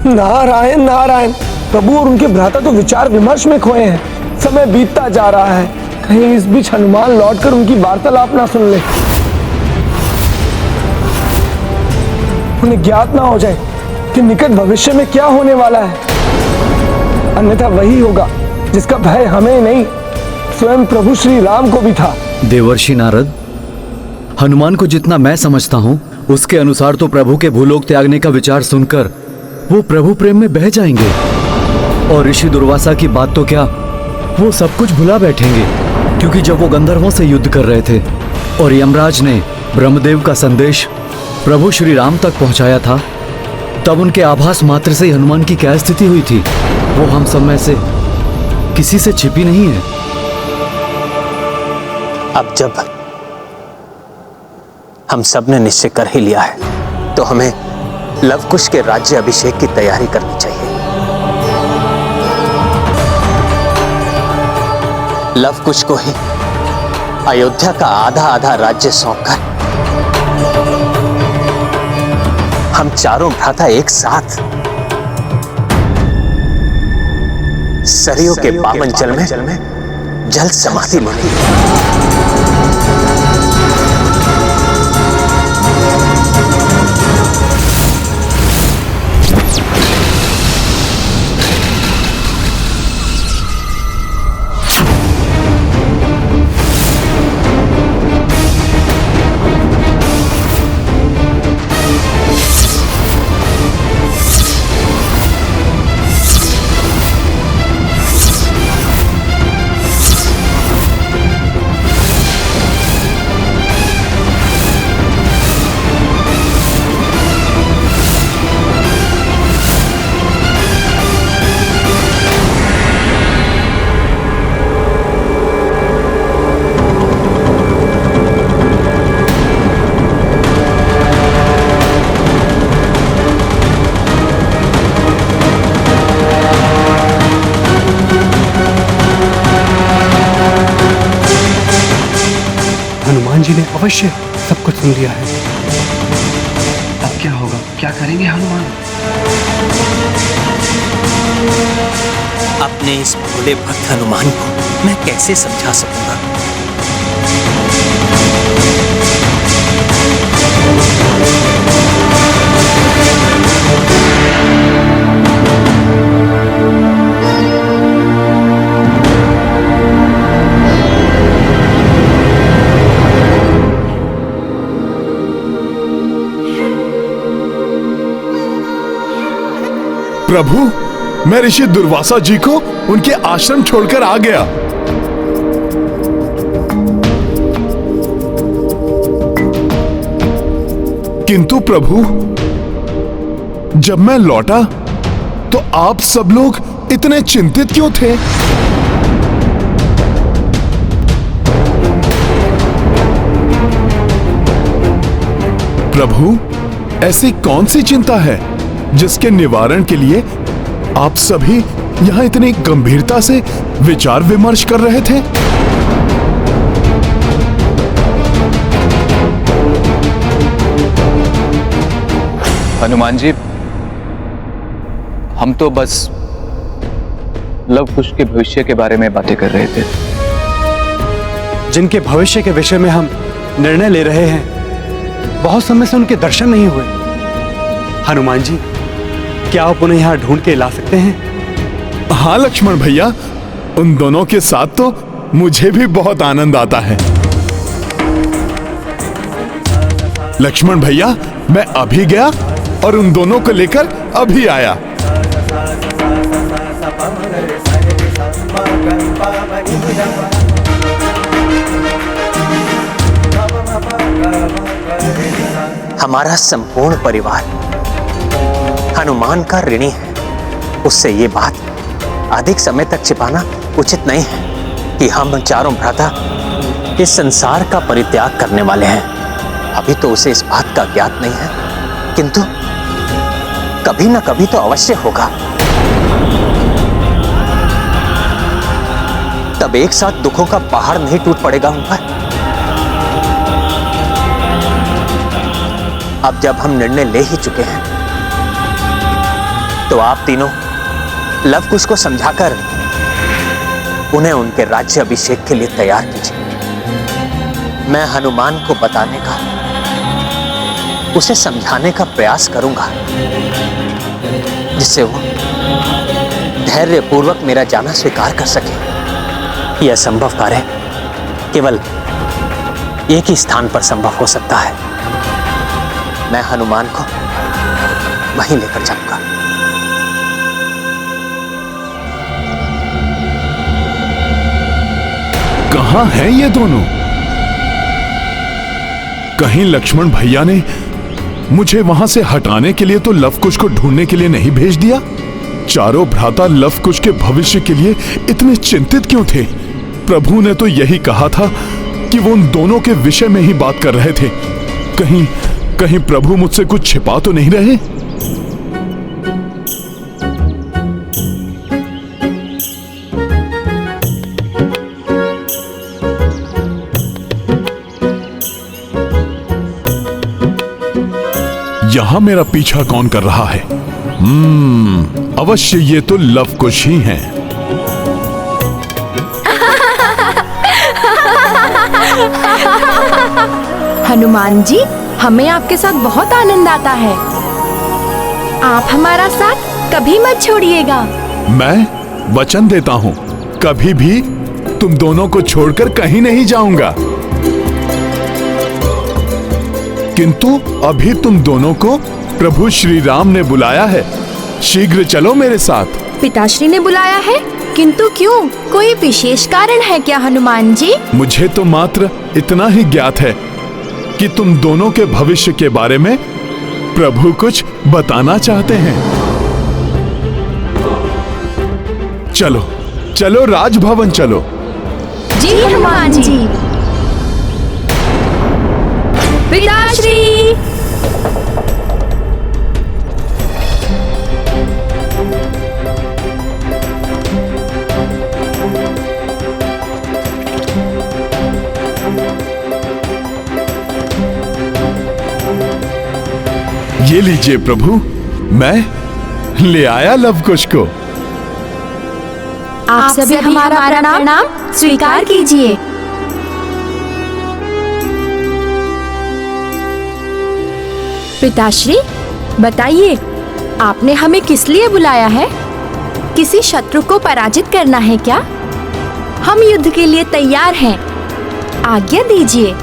नारायण नारायण। प्रभु और उनके भ्राता तो विचार विमर्श में खोए हैं। समय बीतता जा रहा है, कहीं इस बीच हनुमान लौटकर उनकी वार्तालाप ना सुन ले, उन्हें ज्ञात ना हो जाए कि निकट भविष्य में क्या होने वाला है। अन्यथा वही होगा जिसका भय हमें नहीं स्वयं प्रभु श्री राम को भी था। देवर्षि नारद, हनुमान को जितना मैं समझता हूँ उसके अनुसार तो प्रभु के भूलोक त्यागने का विचार सुनकर वो प्रभु प्रेम में बह जाएंगे और ऋषि दुर्वासा की बात तो क्या, वो सब कुछ भुला बैठेंगे। क्योंकि जब वो गंधर्वों से युद्ध कर रहे थे और यमराज ने ब्रह्मदेव का संदेश प्रभु श्री राम तक पहुंचाया था, तब उनके आभास मात्र से ही हनुमान की क्या स्थिति हुई थी वो हम सब में से किसी से छिपी नहीं है। अब जब हम सब ने निश्चय कर ही लिया है तो हमें लवकुश के राज्य अभिषेक की तैयारी करनी चाहिए। लवकुश को ही अयोध्या का आधा आधा राज्य सौंपकर हम चारों भ्राता एक साथ सरयू के पावन जल में जल समाधि लेंगे। हनुमान जी ने अवश्य सब कुछ सुन लिया है। अब क्या होगा, क्या करेंगे हनुमान? अपने इस भोले भक्त हनुमान को मैं कैसे समझा सकूंगा? प्रभु, मैं ऋषि दुर्वासा जी को उनके आश्रम छोड़कर आ गया। किंतु प्रभु, जब मैं लौटा तो आप सब लोग इतने चिंतित क्यों थे? प्रभु, ऐसी कौन सी चिंता है जिसके निवारण के लिए आप सभी यहां इतनी गंभीरता से विचार विमर्श कर रहे थे? हनुमान जी, हम तो बस लव कुश के भविष्य के बारे में बातें कर रहे थे। जिनके भविष्य के विषय में हम निर्णय ले रहे हैं, बहुत समय से उनके दर्शन नहीं हुए। हनुमान जी, क्या आप उन्हें यहां ढूंढ के ला सकते हैं? हाँ लक्ष्मण भैया, उन दोनों के साथ तो मुझे भी बहुत आनंद आता है। लक्ष्मण भैया, मैं अभी गया और उन दोनों को लेकर अभी आया। हमारा संपूर्ण परिवार हनुमान का ऋणी है। उससे ये बात अधिक समय तक छिपाना उचित नहीं है कि हम चारों भ्राता इस संसार का परित्याग करने वाले हैं। अभी तो उसे इस बात का ज्ञात नहीं है, किंतु कभी ना कभी तो अवश्य होगा। तब एक साथ दुखों का पहाड़ नहीं टूट पड़ेगा उन पर। अब जब हम निर्णय ले ही चुके हैं, तो आप तीनों लव कुश को समझाकर उन्हें उनके राज्य अभिषेक के लिए तैयार कीजिए। मैं हनुमान को बताने का, उसे समझाने का प्रयास करूंगा, जिससे वो धैर्यपूर्वक मेरा जाना स्वीकार कर सके। यह संभव कार्य केवल एक ही स्थान पर संभव हो सकता है। मैं हनुमान को वहीं लेकर जाऊंगा। कहां हैं ये दोनों? कहीं लक्ष्मण भैया ने मुझे वहां से हटाने के लिए तो लव कुश को ढूंढने के लिए नहीं भेज दिया? चारों भ्राता लव कुश के भविष्य के लिए इतने चिंतित क्यों थे? प्रभु ने तो यही कहा था कि वो उन दोनों के विषय में ही बात कर रहे थे। कहीं प्रभु मुझसे कुछ छिपा तो नहीं रहे? यहां मेरा पीछा कौन कर रहा है? अवश्य ये तो लव कुश ही हैं। हनुमान जी, हमें आपके साथ बहुत आनंद आता है। आप हमारा साथ कभी मत छोड़िएगा। मैं वचन देता हूं, कभी भी तुम दोनों को छोड़कर कहीं नहीं जाऊंगा। किंतु अभी तुम दोनों को प्रभु श्री राम ने बुलाया है। शीघ्र चलो मेरे साथ। पिताश्री ने बुलाया है? किंतु क्यों? कोई विशेष कारण है क्या हनुमान जी? मुझे तो मात्र इतना ही ज्ञात है कि तुम दोनों के भविष्य के बारे में प्रभु कुछ बताना चाहते हैं। चलो चलो राजभवन चलो। जी हनुमान जी। पिताश्री। ये लीजिए प्रभु, मैं ले आया लव कुश को। आप सभी हमारा प्रणाम स्वीकार कीजिए। पिताश्री, बताइए, आपने हमें किस लिए बुलाया है? किसी शत्रु को पराजित करना है क्या? हम युद्ध के लिए तैयार हैं। आज्ञा दीजिए।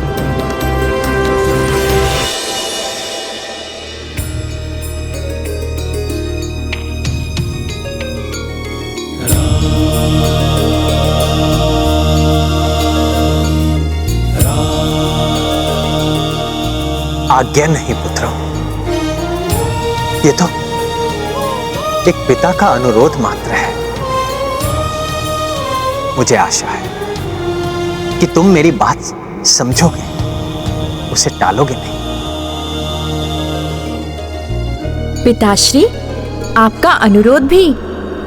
आज्ञा नहीं पुत्र, ये तो एक पिता का अनुरोध मात्र है। मुझे आशा है कि तुम मेरी बात समझोगे, उसे टालोगे नहीं। पिताश्री, आपका अनुरोध भी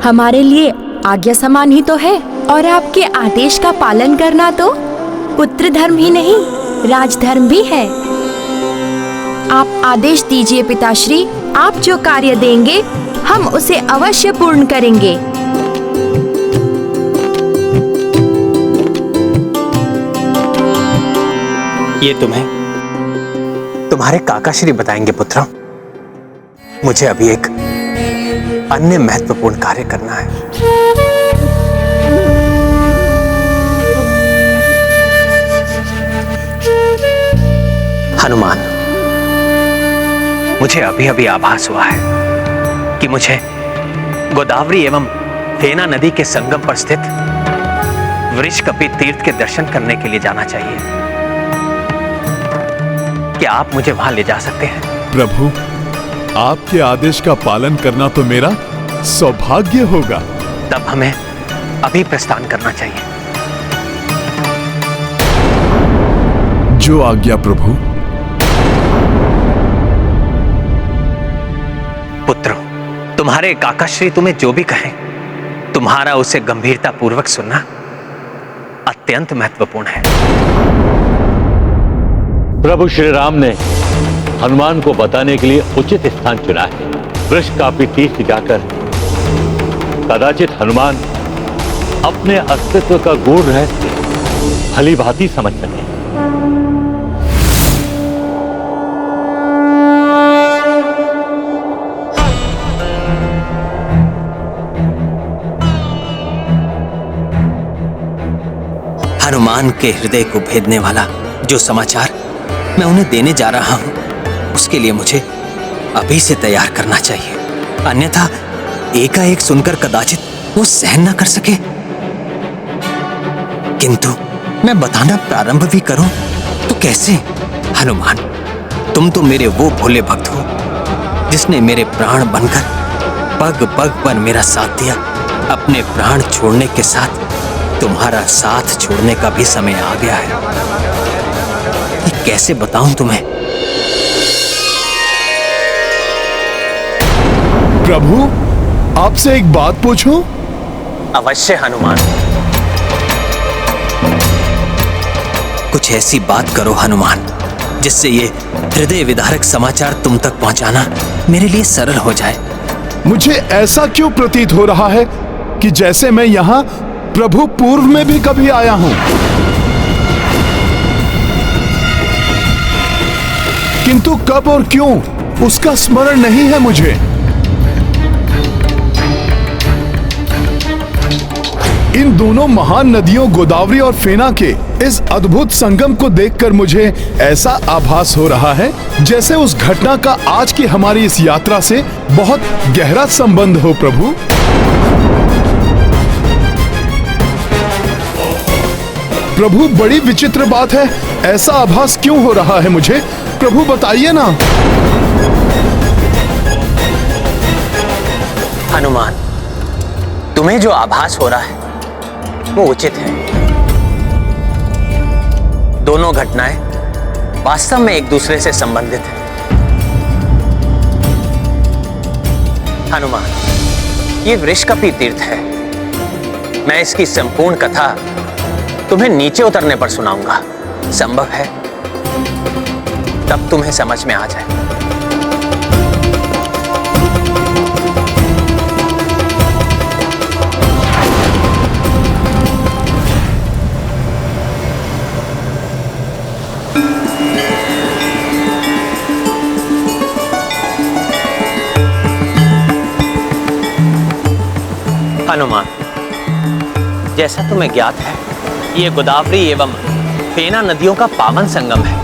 हमारे लिए आज्ञा समान ही तो है, और आपके आदेश का पालन करना तो पुत्र धर्म ही नहीं, राजधर्म भी है। आप आदेश दीजिए पिताश्री, आप जो कार्य देंगे हम उसे अवश्य पूर्ण करेंगे। ये तुम्हें तुम्हारे काकाश्री बताएंगे पुत्र। मुझे अभी एक अन्य महत्वपूर्ण कार्य करना है। हनुमान, मुझे अभी अभी आभास हुआ है कि मुझे गोदावरी एवं फेना नदी के संगम पर स्थित वृषकपि तीर्थ के दर्शन करने के लिए जाना चाहिए। क्या आप मुझे वहां ले जा सकते हैं? प्रभु, आपके आदेश का पालन करना तो मेरा सौभाग्य होगा। तब हमें अभी प्रस्थान करना चाहिए। जो आज्ञा प्रभु। पुत्र, तुम्हारे काकाश्री तुम्हें जो भी कहें, तुम्हारा उसे गंभीरता पूर्वक सुनना अत्यंत महत्वपूर्ण है। प्रभु श्री राम ने हनुमान को बताने के लिए उचित स्थान चुना है। वृषकापि तीर्थ जाकर कदाचित हनुमान अपने अस्तित्व का गूढ़ रहस्य भली भांति समझ सके। हनुमान के हृदय को भेदने वाला जो समाचार मैं उन्हें देने जा रहा हूं, उसके लिए मुझे अभी से तैयार करना चाहिए, अन्यथा एकाएक सुनकर कदाचित वो सहन न कर सके। किंतु मैं बताना प्रारंभ भी करूं तो कैसे? हनुमान, तुम तो मेरे वो भोले भक्त हो जिसने मेरे प्राण बनकर पग पग पर मेरा साथ दिया। अपने प्राण छोड़ने के साथ तुम्हारा साथ छोड़ने का भी समय आ गया है। ये कैसे बताऊं तुम्हें? प्रभु, आपसे एक बात पूछूं? अवश्य हनुमान। कुछ ऐसी बात करो हनुमान जिससे ये हृदय विदारक समाचार तुम तक पहुंचाना मेरे लिए सरल हो जाए। मुझे ऐसा क्यों प्रतीत हो रहा है कि जैसे मैं यहाँ प्रभु पूर्व में भी कभी आया हूं, किंतु कब और क्यों उसका स्मरण नहीं है मुझे। इन दोनों महान नदियों गोदावरी और फेना के इस अद्भुत संगम को देखकर मुझे ऐसा आभास हो रहा है जैसे उस घटना का आज की हमारी इस यात्रा से बहुत गहरा संबंध हो। प्रभु, प्रभु, बड़ी विचित्र बात है, ऐसा आभास क्यों हो रहा है मुझे? प्रभु बताइए ना। हनुमान, तुम्हें जो आभास हो रहा है वो उचित है। दोनों घटनाएं वास्तव में एक दूसरे से संबंधित हैं। हनुमान, ये वृषकपि तीर्थ है। मैं इसकी संपूर्ण कथा तुम्हें नीचे उतरने पर सुनाऊंगा। संभव है तब तुम्हें समझ में आ जाए। हनुमान, जैसा तुम्हें ज्ञात है, ये गोदावरी एवं फेना नदियों का पावन संगम है।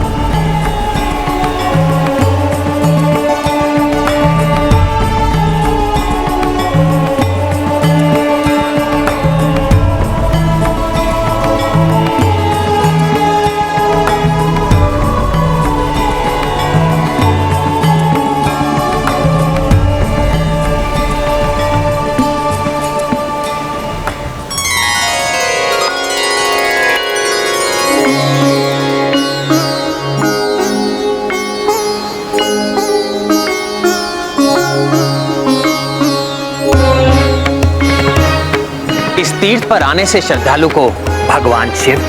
तीर्थ पर आने से श्रद्धालु को भगवान शिव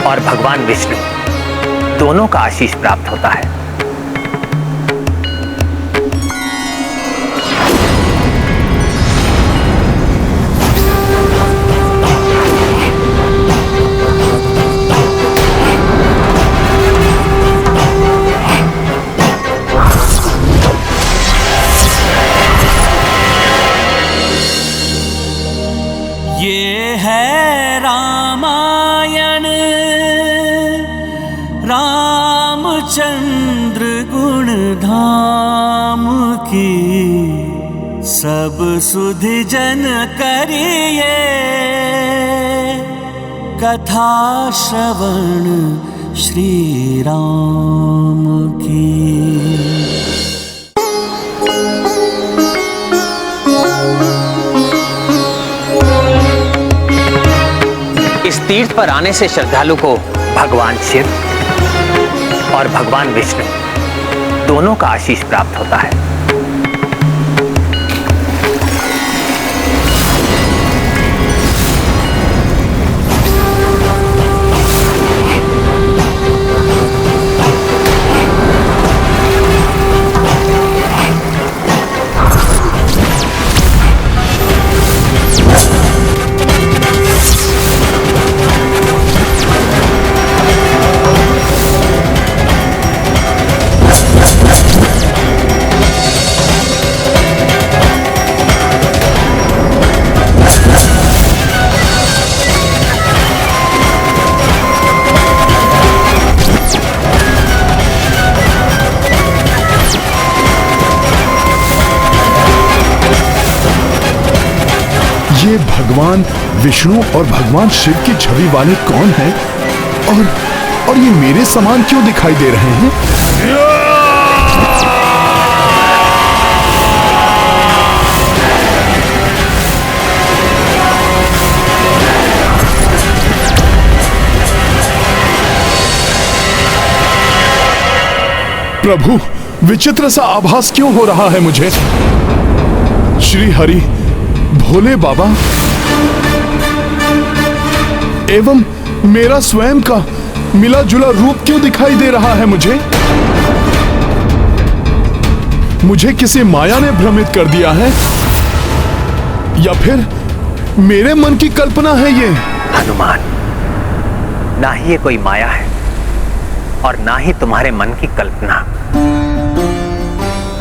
और भगवान विष्णु दोनों का आशीष प्राप्त होता है। ये है रामायण, रामचंद्र गुण धाम की, सब सुधि जन करिए कथा श्रवण श्री राम की। इस तीर्थ पर आने से श्रद्धालु को भगवान शिव और भगवान विष्णु दोनों का आशीष प्राप्त होता है। ये भगवान विष्णु और भगवान शिव की छवि वाले कौन हैं और ये मेरे समान क्यों दिखाई दे रहे हैं? प्रभु, विचित्र सा आभास क्यों हो रहा है मुझे? श्री हरि, भोले बाबा एवं मेरा स्वयं का मिला जुला रूप क्यों दिखाई दे रहा है मुझे? मुझे किसी माया ने भ्रमित कर दिया है या फिर मेरे मन की कल्पना है ये? हनुमान, ना ही ये कोई माया है और ना ही तुम्हारे मन की कल्पना।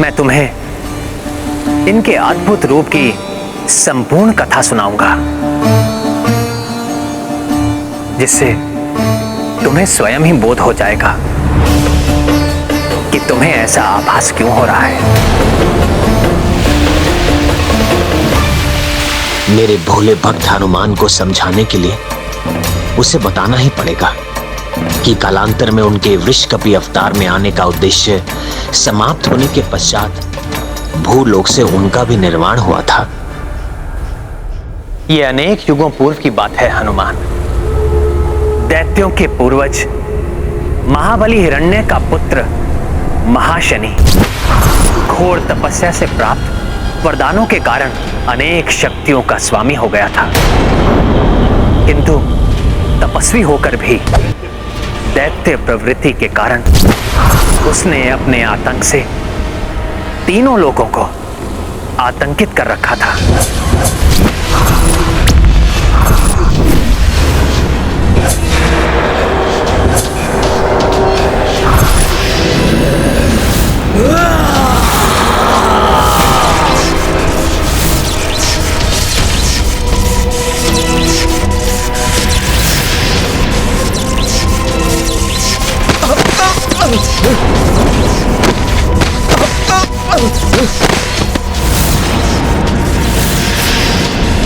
मैं तुम्हें इनके अद्भुत रूप की संपूर्ण कथा सुनाऊंगा, जिससे तुम्हें स्वयं ही बोध हो जाएगा कि तुम्हें ऐसा आभास क्यों हो रहा है। मेरे भोले भक्त हनुमान को समझाने के लिए उसे बताना ही पड़ेगा कि कालांतर में उनके वृषकपि अवतार में आने का उद्देश्य समाप्त होने के पश्चात भूलोक से उनका भी निर्माण हुआ था। यह अनेक युगों पूर्व की बात है हनुमान। दैत्यों के पूर्वज महाबली हिरण्य का पुत्र महाशनि घोर तपस्या से प्राप्त वरदानों के कारण अनेक शक्तियों का स्वामी हो गया था, किंतु तपस्वी होकर भी दैत्य प्रवृत्ति के कारण उसने अपने आतंक से तीनों लोगों को आतंकित कर रखा था।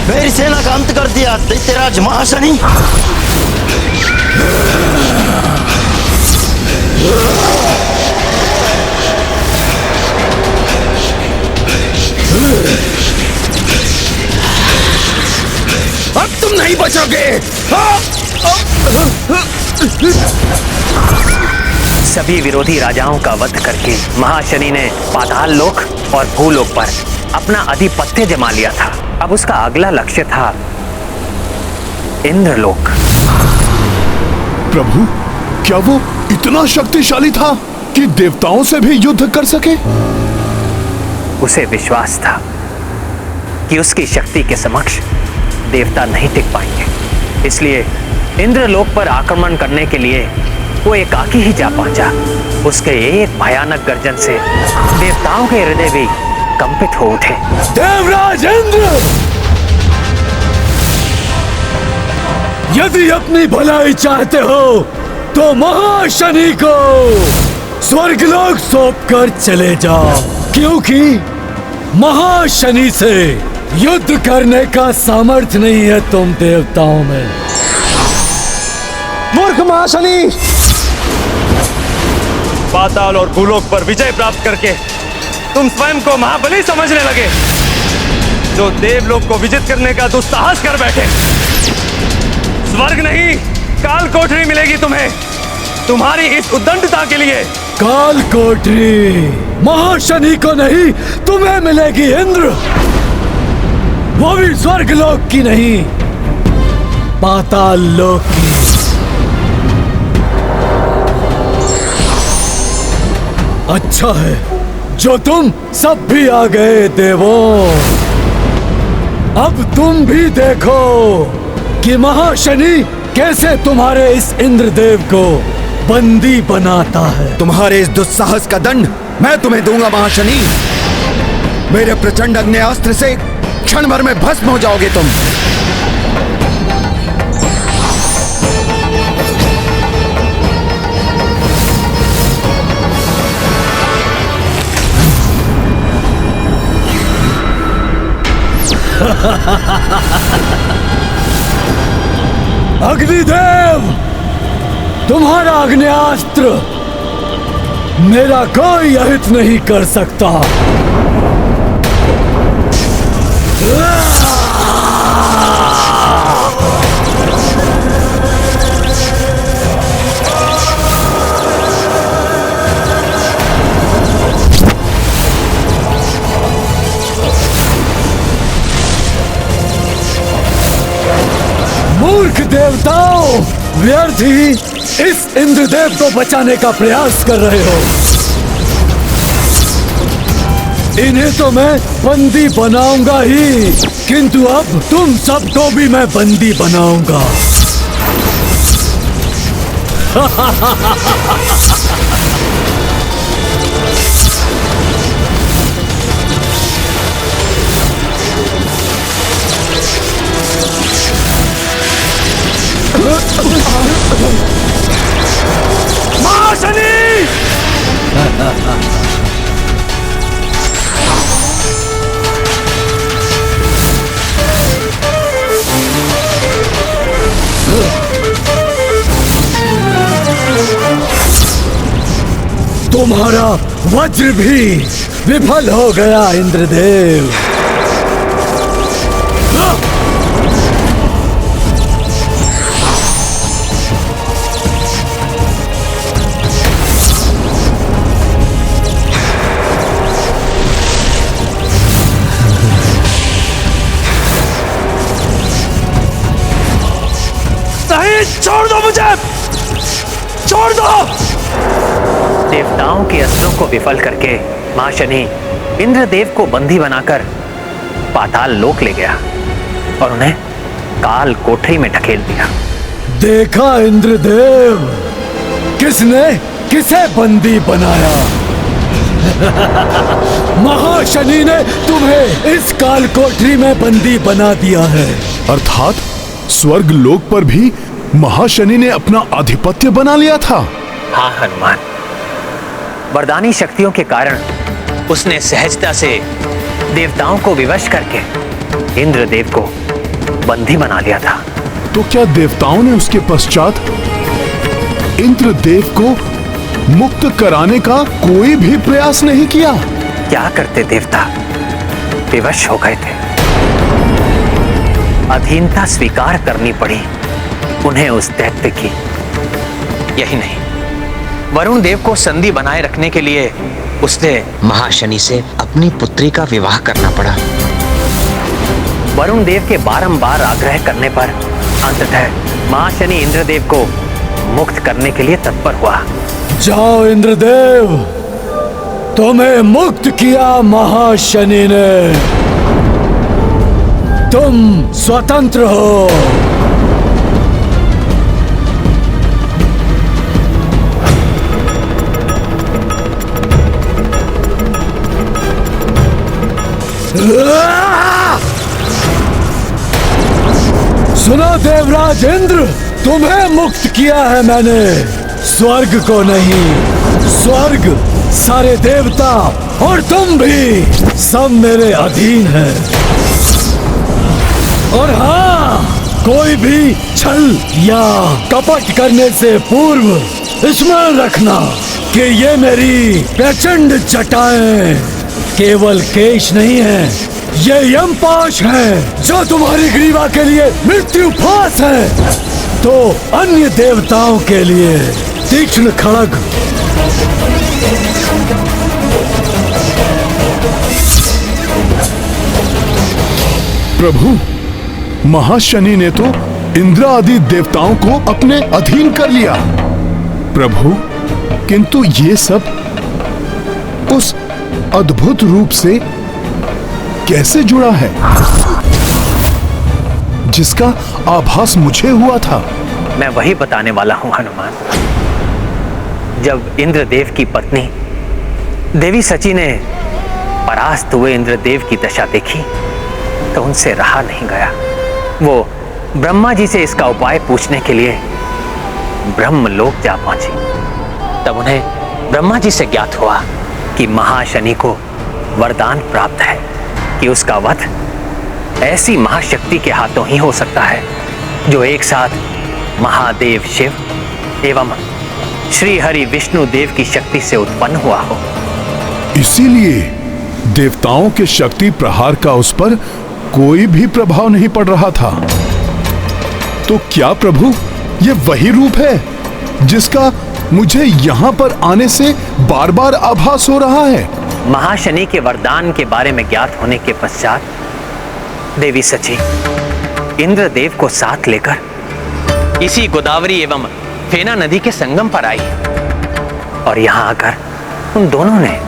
मेरी सेना का अंत कर दिया दैत्यराज महाशनि। अब तुम नहीं बचोगे। सभी विरोधी राजाओं का वध करके महाशनि ने पाताल लोक और भूलोक पर अपना आधिपत्य जमा लिया था। अब उसका अगला लक्ष्य था इंद्रलोक। प्रभु, क्या वो इतना शक्तिशाली था कि देवताओं से भी युद्ध कर सके? उसे विश्वास था कि उसकी शक्ति के समक्ष देवता नहीं टिक पाएंगे, इसलिए इंद्रलोक पर आक्रमण करने के लिए वो एकाकी ही जा पहुंचा। उसके एक भयानक गर्जन से देवताओं के हृदय भी कंपित हो उठे। देवराज इंद्र, यदि अपनी भलाई चाहते हो तो महाशनि को स्वर्गलोक सौंपकर चले जाओ, क्योंकि महाशनि से युद्ध करने का सामर्थ्य नहीं है तुम देवताओं में। मूर्ख महाशनि! पाताल और भूलोक पर विजय प्राप्त करके तुम स्वयं को महाबली समझने लगे। जो देवलोक को विजित करने का दुस्साहस कर बैठे। स्वर्ग नहीं, काल कोठरी मिलेगी तुम्हें तुम्हारी इस उद्दंडता के लिए। काल कोठरी महाशनि को नहीं, तुम्हें मिलेगी इंद्र, वो भी स्वर्गलोक की नहीं, पाताल लोक की। अच्छा है जो तुम सब भी आ गए देवों। अब तुम भी देखो कि महाशनि कैसे तुम्हारे इस इंद्रदेव को बंदी बनाता है। तुम्हारे इस दुस्साहस का दंड मैं तुम्हें दूंगा महाशनि। मेरे प्रचंड अग्न्यास्त्र से क्षण भर में भस्म हो जाओगे तुम। अग्निदेव, तुम्हारा अग्न्यास्त्र मेरा कोई अहित नहीं कर सकता। मूर्ख देवताओं, व्यर्थ ही इस इंद्रदेव को बचाने का प्रयास कर रहे हो। इन्हें तो मैं बंदी बनाऊंगा ही, किंतु अब तुम सबको भी मैं बंदी बनाऊंगा। महाशनि! तुम्हारा वज्र भी विफल हो गया इंद्रदेव। छोड़ दो मुझे, छोड़ दो। देवताओं के अस्त्रों को विफल करके महाशनि इंद्रदेव को बंदी बनाकर पाताल लोक ले गया और उन्हें काल कोठरी में ढकेल दिया। देखा इंद्रदेव, किसने किसे बंदी बनाया? महाशनि ने तुम्हें इस काल कोठरी में बंदी बना दिया है। अर्थात स्वर्ग लोक पर भी महाशनि ने अपना आधिपत्य बना लिया था। हाँ हनुमान, वरदानी शक्तियों के कारण उसने सहजता से देवताओं को विवश करके इंद्रदेव को बंदी बना लिया था। तो क्या देवताओं ने उसके पश्चात इंद्रदेव को मुक्त कराने का कोई भी प्रयास नहीं किया? क्या करते देवता, विवश हो गए थे। अधीनता स्वीकार करनी पड़ी उन्हें उस दैत्य की। यही नहीं, वरुण देव को संधि बनाए रखने के लिए उसने महाशनि से अपनी पुत्री का विवाह करना पड़ा। वरुण देव के बारंबार आग्रह करने पर अंततः महाशनि इंद्रदेव को मुक्त करने के लिए तत्पर हुआ। जाओ इंद्रदेव, तुम्हें मुक्त किया महाशनि ने, तुम स्वतंत्र हो। सुनो देवराज इंद्र, तुम्हें मुक्त किया है मैंने, स्वर्ग को नहीं। स्वर्ग, सारे देवता और तुम भी सब मेरे अधीन हैं। और हाँ, कोई भी छल या कपट करने से पूर्व स्मरण रखना कि ये मेरी प्रचंड जटाएं केवल केश नहीं है, ये यमपाश है जो तुम्हारी ग्रीवा के लिए मृत्यु फांस है, तो अन्य देवताओं के लिए तीक्ष्ण खड़ग। प्रभु, महाशनि ने तो इंद्र आदि देवताओं को अपने अधीन कर लिया। प्रभु, किंतु ये सब उस अद्भुत रूप से कैसे जुड़ा है जिसका आभास मुझे हुआ था? मैं वही बताने वाला हूं हनुमान। जब इंद्रदेव की पत्नी देवी सची ने परास्त हुए इंद्रदेव की दशा देखी तो उनसे रहा नहीं गया। वो ब्रह्मा जी से इसका उपाय पूछने के लिए ब्रह्मलोक जा पहुंची। तब उन्हें ब्रह्मा जी से ज्ञात हुआ कि महाशनि को वरदान प्राप्त है कि उसका वध ऐसी महाशक्ति के हाथों ही हो सकता है जो एक साथ महादेव शिव एवं श्री हरि विष्णु देव की शक्ति से उत्पन्न हुआ हो। इसीलिए देवताओं के शक्ति प्रहार का उस पर कोई भी प्रभाव नहीं पड़ रहा था। तो क्या प्रभु, ये वही रूप है जिसका मुझे यहाँ पर आने से बार बार आभास हो रहा है? महाशनि के वरदान के बारे में ज्ञात होने के पश्चात देवी सची इंद्रदेव को साथ लेकर इसी गोदावरी एवं फेना नदी के संगम पर आई और यहाँ आकर उन दोनों ने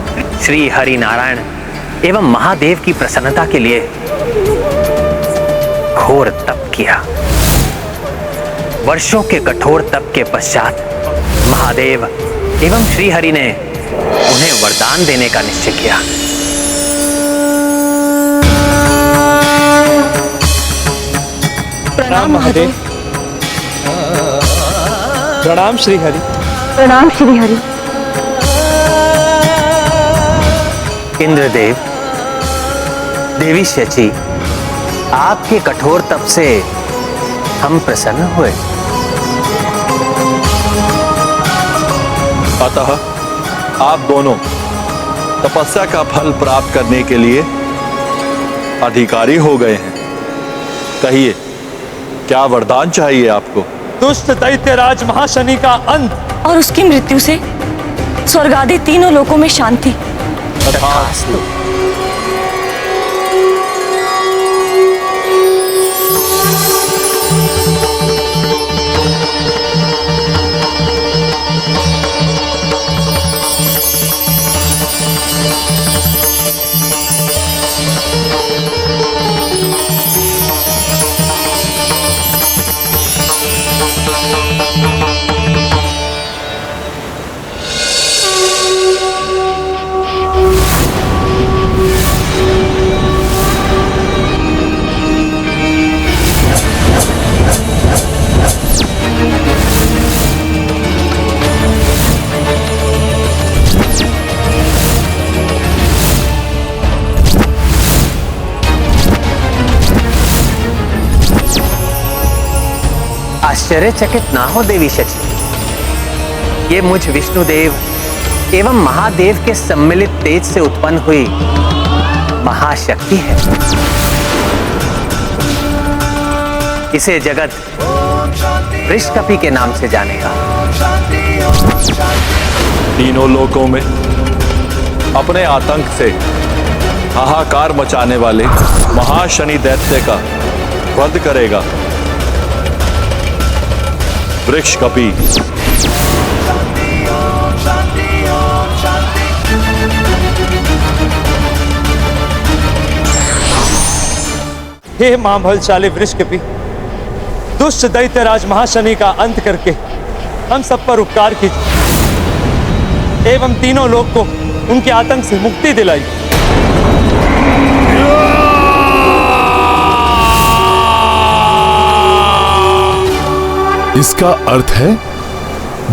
श्री हरि नारायण एवं महादेव की प्रसन्नता के लिए घोर तप किया। वर्षों के कठोर तप के पश्चात महादेव एवं श्री हरि ने उन्हें वरदान देने का निश्चय किया। प्रणाम महादेव। प्रणाम श्री हरि। प्रणाम श्री हरि। इंद्रदेव, देवी शची, आपके कठोर तप से हम प्रसन्न हुए। अतः आप दोनों तपस्या का फल प्राप्त करने के लिए अधिकारी हो गए हैं। कहिए, क्या वरदान चाहिए आपको? दुष्ट दैत्यराज महाशनि का अंत और उसकी मृत्यु से स्वर्ग आदि तीनों लोकों में शांति। तथास्तु। आश्चर्यचकित ना हो देवी शची, ये मुझ विष्णुदेव एवं महादेव के सम्मिलित तेज से उत्पन्न हुई महाशक्ति है। इसे जगत वृषकपि के नाम से जानेगा। तीनों लोकों में अपने आतंक से हाहाकार मचाने वाले महाशनि दैत्य का वध करेगा वृषकपि। हे महाबलशाली वृषकपि, दुष्ट दैत्यराज महाशनि का अंत करके हम सब पर उपकार कीजिए एवं तीनों लोग को उनके आतंक से मुक्ति दिलाई। इसका अर्थ है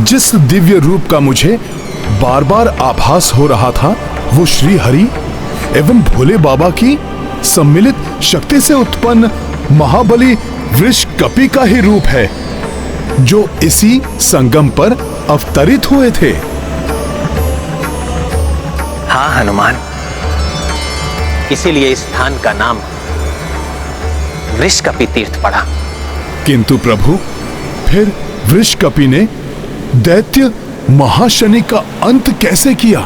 जिस दिव्य रूप का मुझे बार बार आभास हो रहा था वो श्री हरि एवं भोले बाबा की सम्मिलित शक्ति से उत्पन्न महाबली वृषकपि का ही रूप है जो इसी संगम पर अवतरित हुए थे। हाँ हनुमान, इसीलिए इस स्थान का नाम वृषकपि तीर्थ पड़ा। किंतु प्रभु, फिर वृषकपि ने दैत्य महाशनि का अंत कैसे किया?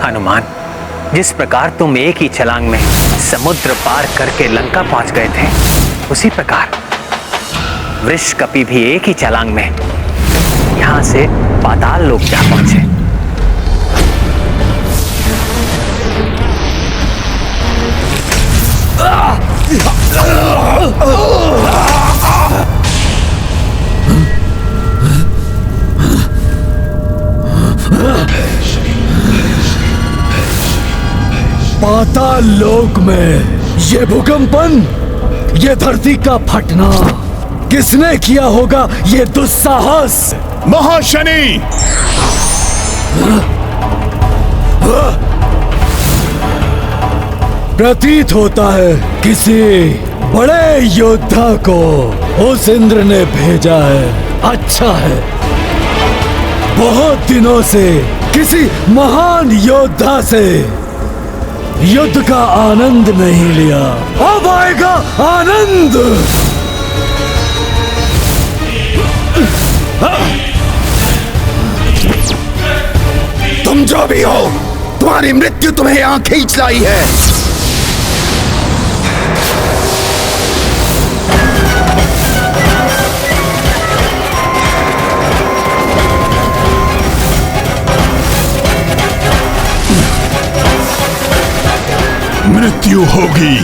हनुमान, जिस प्रकार तुम एक ही छलांग में समुद्र पार करके लंका पहुंच गए थे, उसी प्रकार वृषकपि भी एक ही छलांग में यहां से पाताल लोक जा पहुंचे। पाताल लोक में ये भूकंपन, ये धरती का फटना किसने किया होगा? ये दुस्साहस महाशनि! प्रतीत होता है किसी बड़े योद्धा को उस इंद्र ने भेजा है। अच्छा है, बहुत दिनों से किसी महान योद्धा से युद्ध का आनंद नहीं लिया, अब आएगा आनंद। तुम जो भी हो, तुम्हारी मृत्यु तुम्हें यहां खींच लाई है। मृत्यु होगी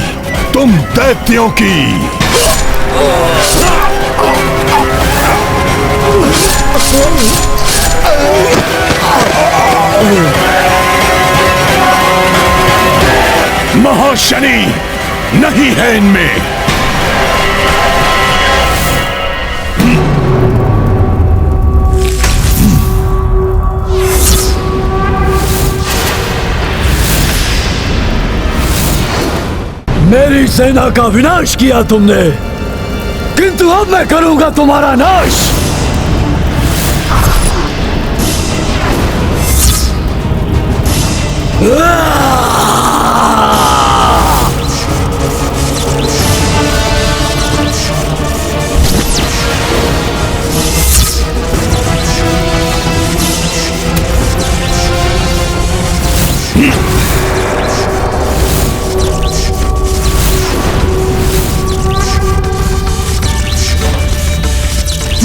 तुम दैत्यों की। महाशनि नहीं है इनमें। मेरी सेना का विनाश किया तुमने, किंतु अब मैं करूंगा तुम्हारा नाश।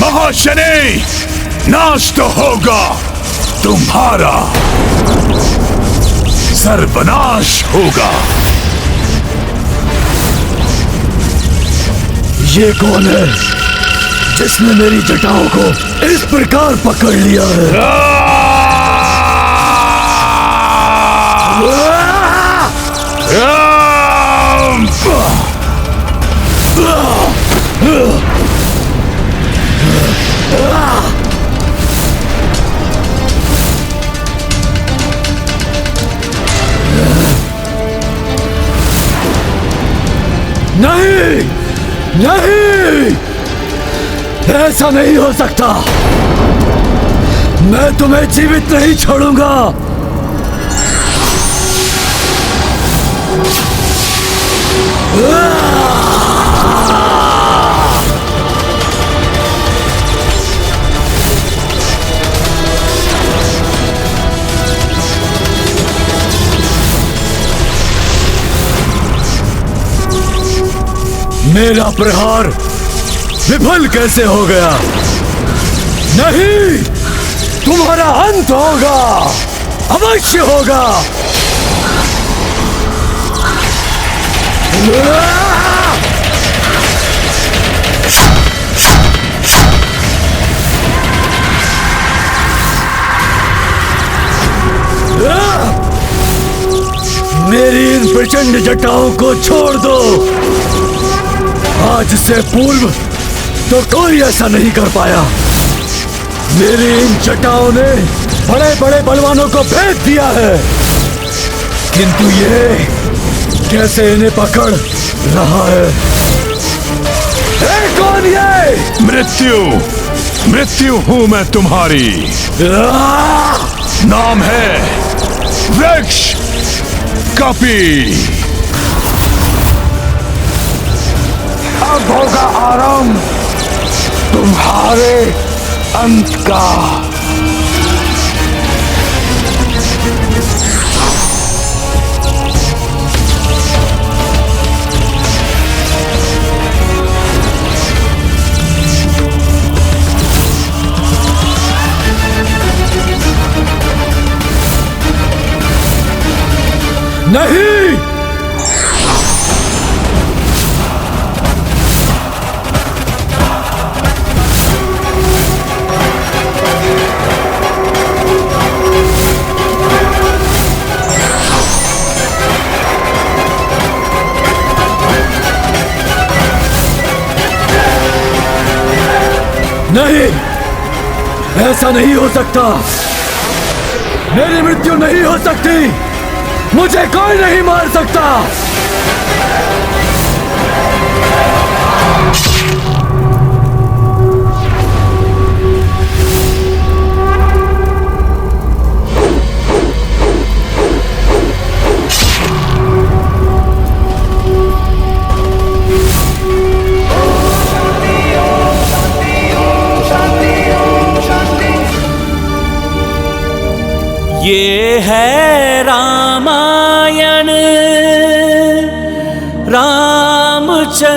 महाशनि, नाश तो होगा तुम्हारा, सर्वनाश होगा। ये कौन है जिसने मेरी जटाओं को इस प्रकार पकड़ लिया है? नहीं, नहीं, ऐसा नहीं हो सकता। मैं तुम्हें जीवित नहीं छोड़ूंगा। मेरा प्रहार विफल कैसे हो गया? नहीं, तुम्हारा अंत होगा, अवश्य होगा। मेरी इन प्रचंड जटाओं को छोड़ दो। आज से पूर्व तो कोई ऐसा नहीं कर पाया। मेरी इन जटाओं ने बड़े बड़े बलवानों को भेद दिया है, किंतु ये कैसे इन्हें पकड़ रहा है? कौन ये? मृत्यु हूं मैं तुम्हारी। नाम है वृक्ष कपी। अब होगा आरंभ तुम्हारे अंत का। नहीं, नहीं, ऐसा नहीं हो सकता। मेरी मृत्यु नहीं हो सकती। मुझे कोई नहीं मार सकता। ये है रामायण, रामचंद्र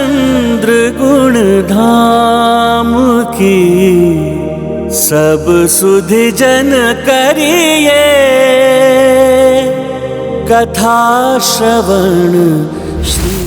गुण धाम की। सब सुधि जन करिए कथा श्रवण श्री